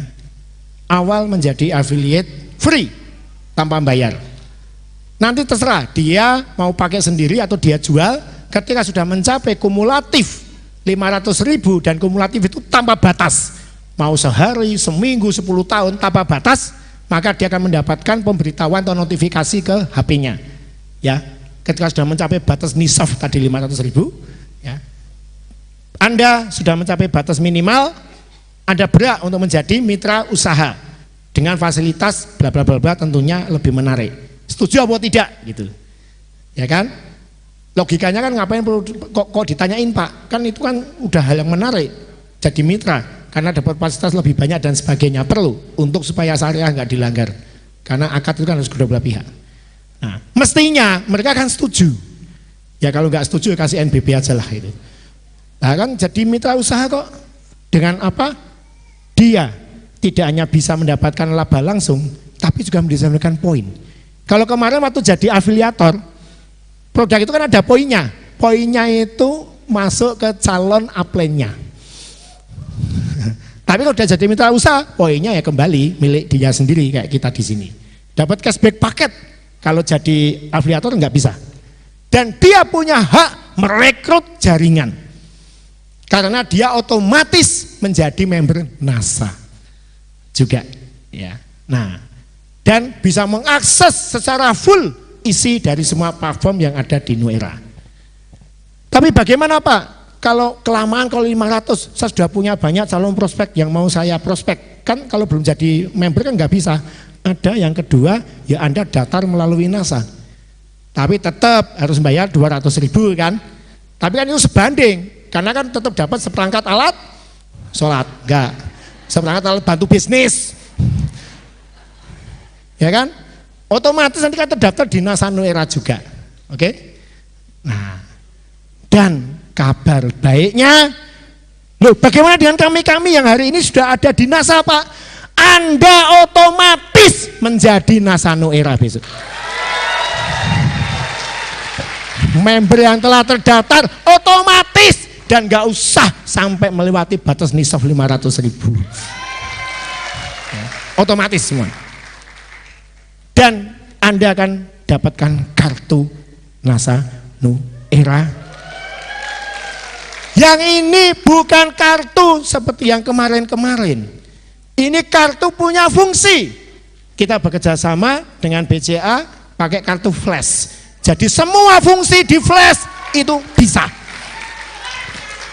awal menjadi affiliate free tanpa bayar. Nanti terserah dia mau pakai sendiri atau dia jual. Ketika sudah mencapai kumulatif 500.000 dan kumulatif itu tanpa batas, mau sehari, seminggu, 10 tahun tanpa batas, maka dia akan mendapatkan pemberitahuan atau notifikasi ke HP-nya. Ya, ketika sudah mencapai batas nisab tadi 500.000, ya, Anda sudah mencapai batas minimal, Anda berhak untuk menjadi mitra usaha dengan fasilitas bla bla bla bla, tentunya lebih menarik. Setuju apa tidak gitu, ya kan? Logikanya kan ngapain perlu kok ditanyain Pak? Kan itu kan udah hal yang menarik, jadi mitra karena dapat fasilitas lebih banyak dan sebagainya. Perlu untuk supaya syariah nggak dilanggar, karena akad itu kan harus kedua belah pihak. Nah, mestinya mereka kan setuju. Ya kalau nggak setuju kasih NBB aja lah itu. Nah kan jadi mitra usaha kok dengan apa? Dia tidak hanya bisa mendapatkan laba langsung, tapi juga mendapatkan poin. Kalau kemarin waktu jadi afiliator, produk itu kan ada poinnya. Poinnya itu masuk ke calon upline-nya. Tapi kalau udah jadi mitra usaha, poinnya ya kembali milik dia sendiri kayak kita di sini. Dapat cashback paket. Kalau jadi afiliator nggak bisa. Dan dia punya hak merekrut jaringan. Karena dia otomatis menjadi member NASA juga. Ya. Nah, dan bisa mengakses secara full isi dari semua platform yang ada di Nuera. Tapi bagaimana Pak? Kalau kelamaan, kalau 500, saya sudah punya banyak calon prospek yang mau saya prospek. Kan kalau belum jadi member kan nggak bisa. Ada yang kedua, ya Anda daftar melalui NASA. Tapi tetap harus bayar 200.000 kan. Tapi kan itu sebanding, karena kan tetap dapat seperangkat alat sholat, enggak. Seperangkat alat bantu bisnis. Ya kan, otomatis nanti kan terdaftar di NASA Nuera juga, oke? Nah, dan kabar baiknya, loh bagaimana dengan kami yang hari ini sudah ada di NASA Pak? Anda otomatis menjadi NASA Nuera besok. Member yang telah terdaftar otomatis dan nggak usah sampai melewati batas nisab 500.000, ya, otomatis semua. Dan Anda akan dapatkan kartu NASA Nuera. Yang ini bukan kartu seperti yang kemarin-kemarin. Ini kartu punya fungsi. Kita bekerja sama dengan BCA pakai kartu flash. Jadi semua fungsi di flash itu bisa.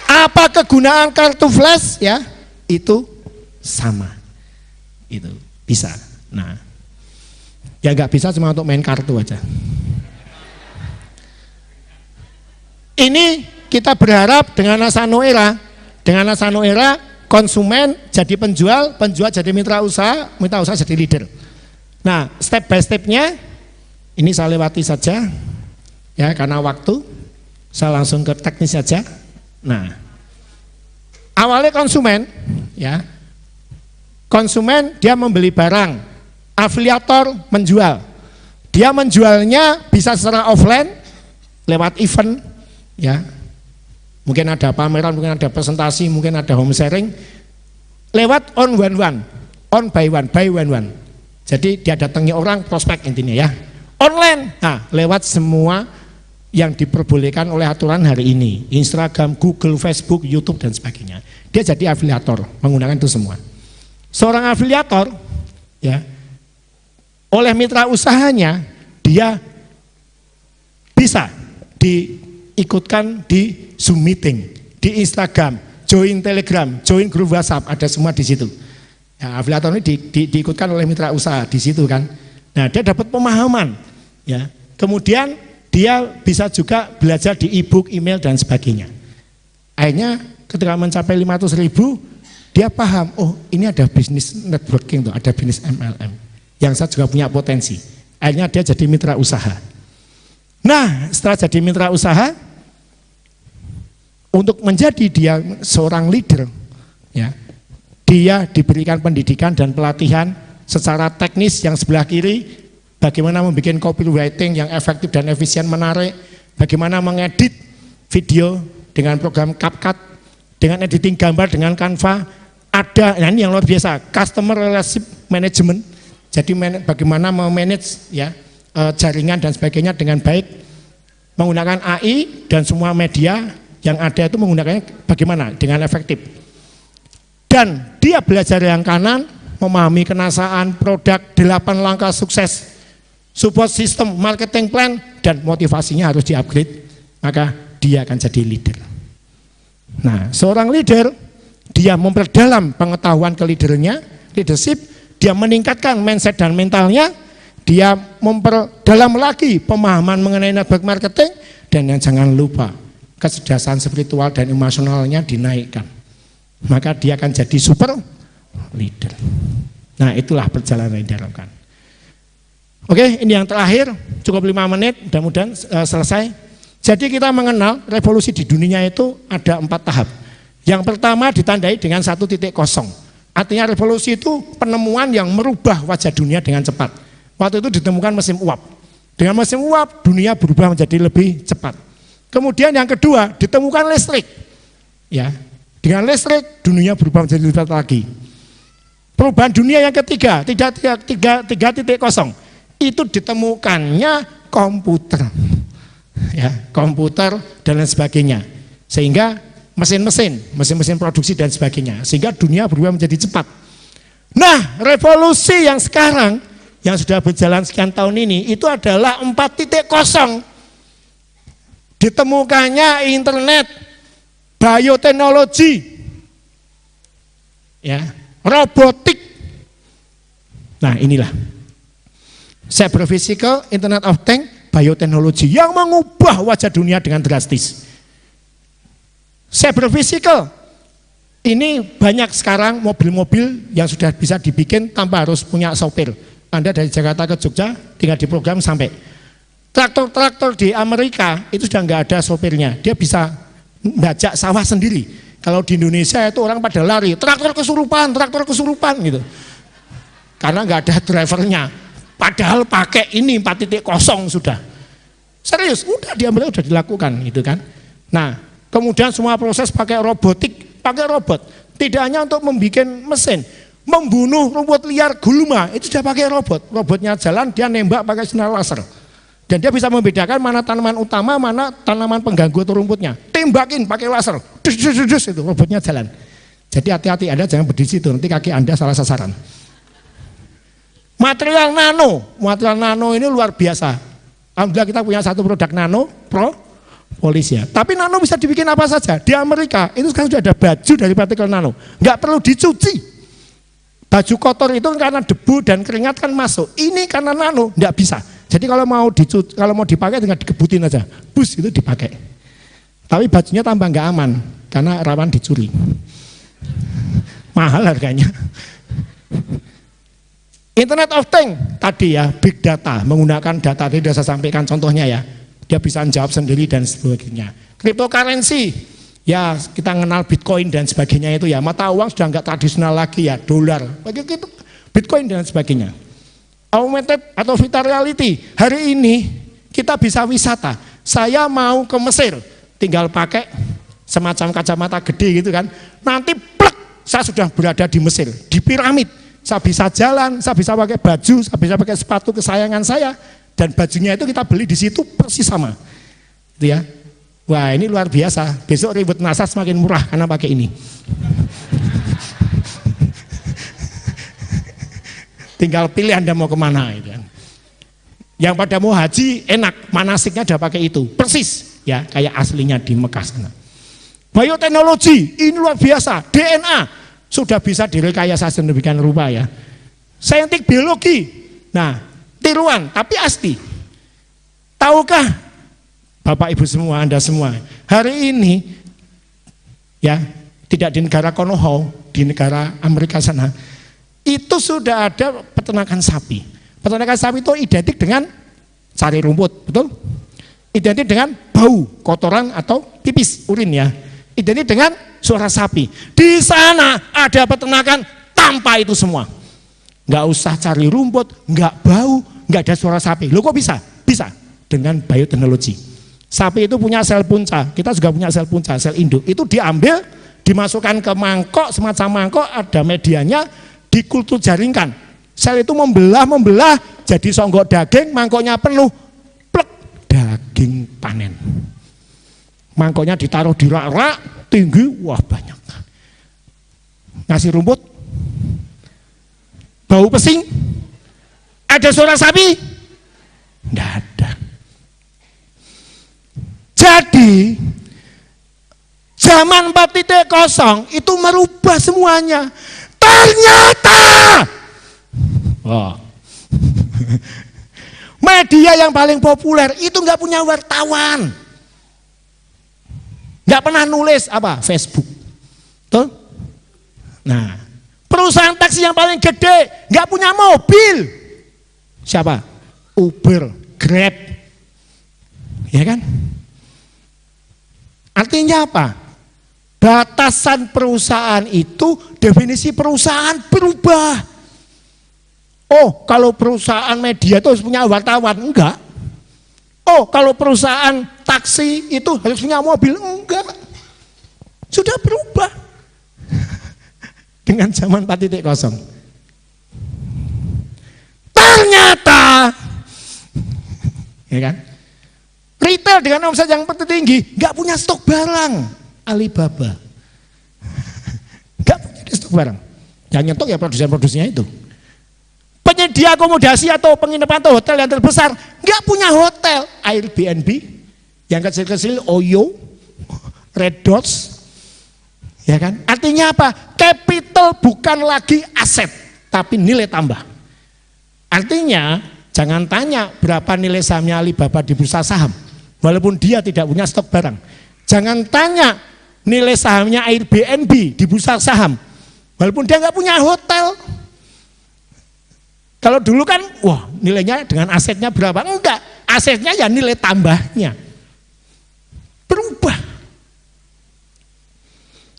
Apa kegunaan kartu flash? Ya, itu sama. Itu bisa. Nah, ya nggak bisa cuma untuk main kartu aja. Ini kita berharap dengan NASA Nuera, konsumen jadi penjual, penjual jadi mitra usaha jadi leader. Nah, step by stepnya ini saya lewati saja, ya karena waktu, saya langsung ke teknis saja. Nah, awalnya konsumen, ya konsumen dia membeli barang. Afiliator menjual, dia menjualnya bisa secara offline lewat event, ya mungkin ada pameran, mungkin ada presentasi, mungkin ada home sharing, lewat on by one. Jadi dia datangi orang prospek intinya ya, online. Nah, lewat semua yang diperbolehkan oleh aturan hari ini, Instagram, Google, Facebook, YouTube dan sebagainya. Dia jadi afiliator menggunakan itu semua. Seorang afiliator, ya, oleh mitra usahanya dia bisa diikutkan di Zoom meeting, di Instagram, join Telegram, join grup WhatsApp, ada semua di situ. Ya, afiliator ini diikutkan oleh mitra usaha di situ kan. Nah, dia dapat pemahaman, ya. Kemudian dia bisa juga belajar di e-book, email dan sebagainya. Akhirnya ketika mencapai 500.000, dia paham, oh ini ada bisnis networking tuh, ada bisnis MLM yang saya juga punya potensi. Akhirnya dia jadi mitra usaha. Nah, setelah jadi mitra usaha, untuk menjadi dia seorang leader, ya, dia diberikan pendidikan dan pelatihan secara teknis yang sebelah kiri, bagaimana membuat copywriting yang efektif dan efisien menarik, bagaimana mengedit video dengan program CapCut, dengan editing gambar dengan Canva, ada, nah ini yang luar biasa, customer relationship management, jadi bagaimana memanage ya jaringan dan sebagainya dengan baik, menggunakan AI dan semua media yang ada itu menggunakannya bagaimana dengan efektif. Dan dia belajar yang kanan, memahami kenasaan produk, 8 langkah sukses, support system, marketing plan, dan motivasinya harus di-upgrade, maka dia akan jadi leader. Nah, seorang leader, dia memperdalam pengetahuan ke leadernya, leadership, dia meningkatkan mindset dan mentalnya, dia memperdalam lagi pemahaman mengenai network marketing, dan yang jangan lupa, kecerdasan spiritual dan emosionalnya dinaikkan. Maka dia akan jadi super leader. Nah, itulah perjalanan yang diharapkan. Oke, ini yang terakhir, cukup 5 menit, mudah-mudahan selesai. Jadi kita mengenal revolusi di dunia itu ada 4 tahap. Yang pertama ditandai dengan 1.0. Artinya revolusi itu penemuan yang merubah wajah dunia dengan cepat. Waktu itu ditemukan mesin uap. Dengan mesin uap, dunia berubah menjadi lebih cepat. Kemudian yang kedua, ditemukan listrik. Ya, dengan listrik, dunia berubah menjadi lebih cepat lagi. Perubahan dunia yang ketiga, 3.0, itu ditemukannya komputer. Ya, komputer dan lain sebagainya. Sehingga mesin-mesin produksi dan sebagainya. Sehingga dunia berubah menjadi cepat. Nah, revolusi yang sekarang, yang sudah berjalan sekian tahun ini, itu adalah 4.0. Ditemukannya internet, bioteknologi, ya, robotik. Nah, inilah cyber physical, internet of things, bioteknologi yang mengubah wajah dunia dengan drastis. Cyber physical ini banyak sekarang mobil-mobil yang sudah bisa dibikin tanpa harus punya sopir. Anda dari Jakarta ke Jogja tinggal diprogram sampai. Traktor-traktor di Amerika itu sudah nggak ada sopirnya, dia bisa bajak sawah sendiri. Kalau di Indonesia itu orang pada lari, traktor kesurupan gitu. Karena nggak ada drivernya. Padahal pakai ini 4.0 sudah. Serius, udah diambil, udah dilakukan gitu kan. Nah, kemudian semua proses pakai robotik, pakai robot. Tidak hanya untuk membuat mesin, membunuh rumput liar gulma, itu sudah pakai robot. Robotnya jalan, dia nembak pakai sinar laser. Dan dia bisa membedakan mana tanaman utama, mana tanaman pengganggu atau rumputnya. Tembakin pakai laser, dus, itu robotnya jalan. Jadi hati-hati, Anda jangan berdiri situ, nanti kaki Anda salah sasaran. Material nano ini luar biasa. Alhamdulillah kita punya satu produk nano, Polis ya. Tapi nano bisa dibikin apa saja. Di Amerika itu sekarang sudah ada baju dari partikel nano, nggak perlu dicuci. Baju kotor itu karena debu dan keringat kan masuk. Ini karena nano, nggak bisa. Jadi kalau mau dipakai tinggal dikebutin aja, bus itu dipakai. Tapi bajunya tambah nggak aman karena rawan dicuri. Mahal harganya. Internet of Things tadi ya, big data, menggunakan data tadi sudah saya sampaikan contohnya ya. Dia bisa menjawab sendiri dan sebagainya. Cryptocurrency, ya kita kenal Bitcoin dan sebagainya itu ya. Mata uang sudah nggak tradisional lagi ya, dolar, begitu Bitcoin dan sebagainya. Augmented atau virtual reality, hari ini kita bisa wisata. Saya mau ke Mesir, tinggal pakai semacam kacamata gede gitu kan. Nanti plek, saya sudah berada di Mesir, di piramid. Saya bisa jalan, saya bisa pakai baju, saya bisa pakai sepatu kesayangan saya. Dan bajunya itu kita beli di situ persis sama, itu ya. Wah ini luar biasa. Besok ribut NASA semakin murah karena pakai ini. Tinggal pilih Anda mau kemana, gitu kan. Yang pada mau haji enak, manasiknya udah pakai itu, persis, ya kayak aslinya di Mekah sana. Bioteknologi ini luar biasa, DNA. sudah bisa direkayasa sedemikian rupa ya. Saintik biologi, nah tiruan tapi asli. Tahukah Bapak Ibu semua, Anda semua, hari ini ya, tidak di negara Konoha, di negara Amerika sana, itu sudah ada peternakan sapi. Peternakan sapi itu identik dengan cari rumput, betul? Identik dengan bau kotoran atau pipis, urin ya. Identik dengan suara sapi. Di sana ada peternakan tanpa itu semua. Nggak usah cari rumput, nggak bau, nggak ada suara sapi. Loh kok bisa? Bisa dengan bioteknologi. Sapi itu punya sel punca, kita juga punya sel punca, sel induk. Itu diambil, dimasukkan ke mangkok, semacam mangkok, ada medianya, dikultur jaringkan. Sel itu membelah, jadi songgok daging, mangkoknya penuh, plek, daging panen. Mangkoknya ditaruh di rak-rak, tinggi, wah banyak. Ngasih rumput, bau pesing, ada suara sapi? Nggak ada. Jadi, zaman 4.0 itu merubah semuanya. Ternyata, media yang paling populer itu nggak punya wartawan. Nggak pernah nulis apa? Facebook. Tuh. Nah, perusahaan taksi yang paling gede nggak punya mobil. Siapa? Uber, Grab. Ya kan? Artinya apa? Batasan perusahaan itu, definisi perusahaan berubah. Oh, kalau perusahaan media itu harus punya wartawan? Enggak. Oh, kalau perusahaan taksi itu harus punya mobil? Enggak. Sudah berubah. Dengan zaman 4.0. Ternyata, ya kan? Retail dengan omset yang tertinggi nggak punya stok barang. Alibaba nggak punya stok barang. Yang nyetok ya produsen-produsennya itu. Penyedia akomodasi atau penginapan atau hotel yang terbesar nggak punya hotel. Airbnb, yang kecil-kecil Oyo, Red Dots, ya kan? Artinya apa? Capital bukan lagi aset, tapi nilai tambah. Artinya jangan tanya berapa nilai sahamnya Alibaba di bursa saham, walaupun dia tidak punya stok barang. Jangan tanya nilai sahamnya Airbnb di bursa saham, walaupun dia nggak punya hotel. Kalau dulu kan, wah nilainya dengan asetnya berapa? Enggak, asetnya ya nilai tambahnya. Berubah.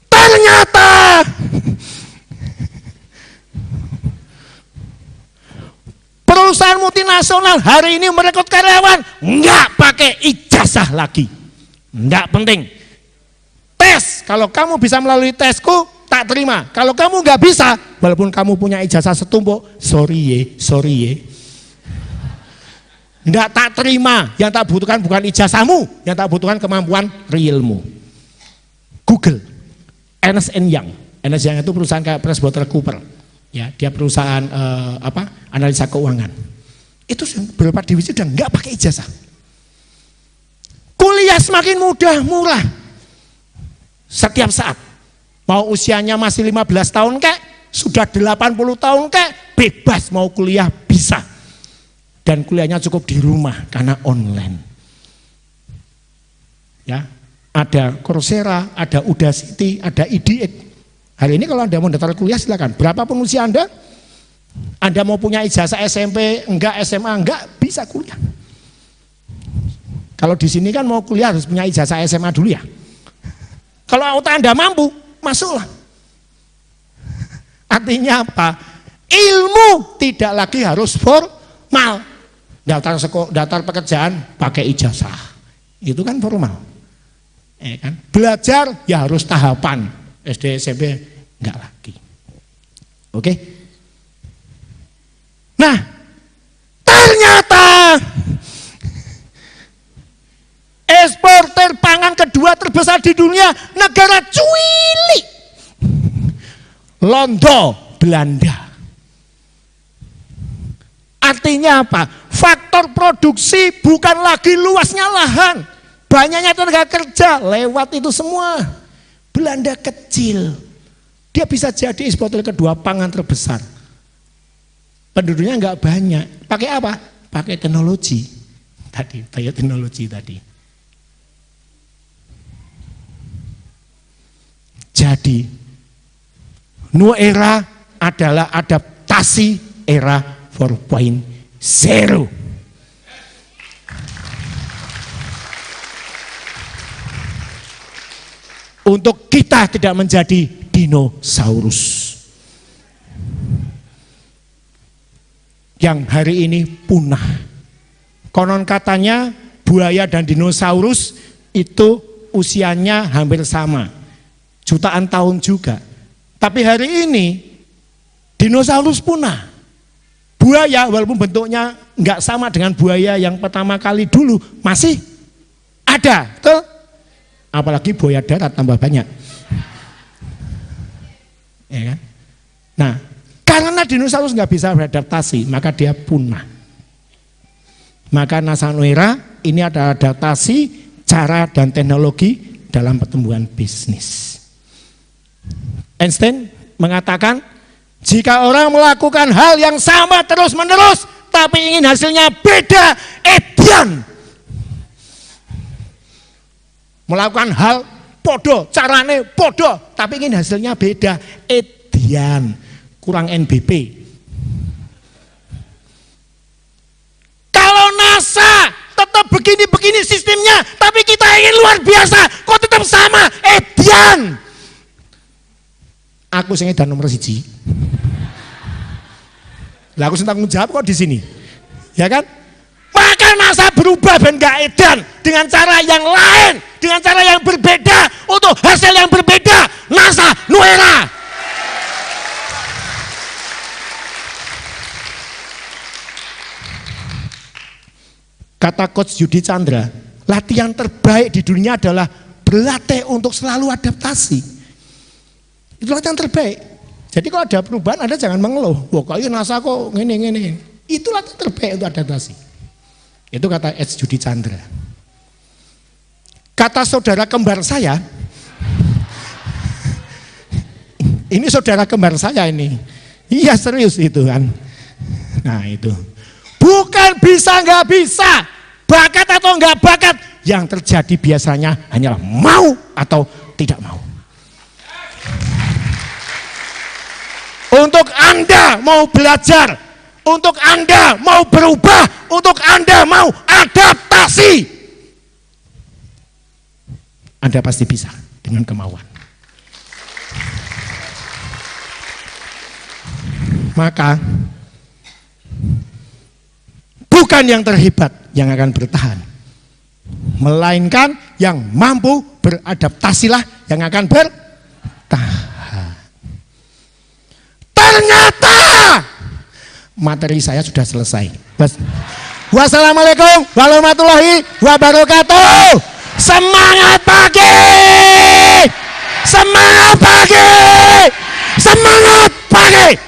Ternyata perusahaan multinasional hari ini merekrut karyawan enggak pakai ijazah lagi. Enggak penting. Tes, kalau kamu bisa melalui tesku, tak terima. Kalau kamu nggak bisa, walaupun kamu punya ijazah setumpuk, sorry ye. Nggak tak terima. Yang tak butuhkan bukan ijazahmu, yang tak butuhkan kemampuan realmu. Google, Ernst & Young. Ernst & Young itu perusahaan kayak PricewaterhouseCoopers. Ya, dia perusahaan analisa keuangan. Itu beberapa divisi dan nggak pakai ijazah. Kuliah semakin mudah, murah. Setiap saat. Mau usianya masih 15 tahun kek, sudah 80 tahun kek, bebas mau kuliah bisa. Dan kuliahnya cukup di rumah karena online. Ya, ada Coursera, ada Udacity, ada EdX. Hari ini kalau Anda mau daftar kuliah silakan. Berapapun usia Anda mau punya ijazah SMP, enggak SMA, enggak bisa kuliah. Kalau di sini kan mau kuliah harus punya ijazah SMA dulu ya. Kalau Anda mampu, masuklah. Artinya apa? Ilmu tidak lagi harus formal. Daftar pekerjaan pakai ijazah. Itu kan formal. Kan? Belajar ya harus tahapan. SD, SMP enggak lagi. Oke? Nah, ternyata eksportir pangan kedua terbesar di dunia negara Cuili, Londo, Belanda. Artinya apa? Faktor produksi bukan lagi luasnya lahan, banyaknya tenaga kerja, lewat itu semua. Belanda kecil, Dia bisa jadi eksportir kedua pangan terbesar. Penduduknya enggak banyak. Pakai apa? Pakai teknologi. Tadi, bioteknologi tadi. Jadi, New Era adalah adaptasi era 4.0. Untuk kita tidak menjadi dinosaurus yang hari ini punah. Konon katanya buaya dan dinosaurus itu usianya hampir sama, jutaan tahun juga. Tapi hari ini dinosaurus punah. Buaya walaupun bentuknya nggak sama dengan buaya yang pertama kali dulu masih ada, betul? Apalagi buaya darat tambah banyak. Ya kan? Nah, karena dinosaurus nggak bisa beradaptasi, maka dia punah. Maka NASA New Era ini ada adaptasi cara dan teknologi dalam pertumbuhan bisnis. Einstein mengatakan, jika orang melakukan hal yang sama terus-menerus, tapi ingin hasilnya beda, edian. Melakukan hal podo, carane podo, tapi ingin hasilnya beda, edian, kurang NBP. Kalau NASA tetap begini-begini sistemnya, tapi kita ingin luar biasa, kok tetap sama, edian. Aku sing edan nomor 1. Lah aku sing tanggung jawab kok di sini. Ya kan? Maka NASA berubah ben gak edan dengan cara yang lain, dengan cara yang berbeda untuk hasil yang berbeda. NASA New Era. Kata Coach Yudi Chandra, latihan terbaik di dunia adalah berlatih untuk selalu adaptasi. Itu latihan terbaik. Jadi kalau ada perubahan, Anda jangan mengeluh. Wah, kok NASA kok ngene. Itu latihan terbaik untuk adaptasi. Itu kata Coach Yudi Chandra. Kata saudara kembar saya, ini saudara kembar saya ini. Iya serius itu kan. Nah itu. Bukan bisa nggak bisa, bakat atau nggak bakat, yang terjadi biasanya hanyalah mau atau tidak mau. Untuk Anda mau belajar, untuk Anda mau berubah, untuk Anda mau adaptasi, Anda pasti bisa dengan kemauan. Maka bukan yang terhebat yang akan bertahan, melainkan yang mampu beradaptasilah yang akan bertahan. Ternyata materi saya sudah selesai. Wassalamualaikum warahmatullahi wabarakatuh. Semangat pagi, semangat pagi, semangat pagi.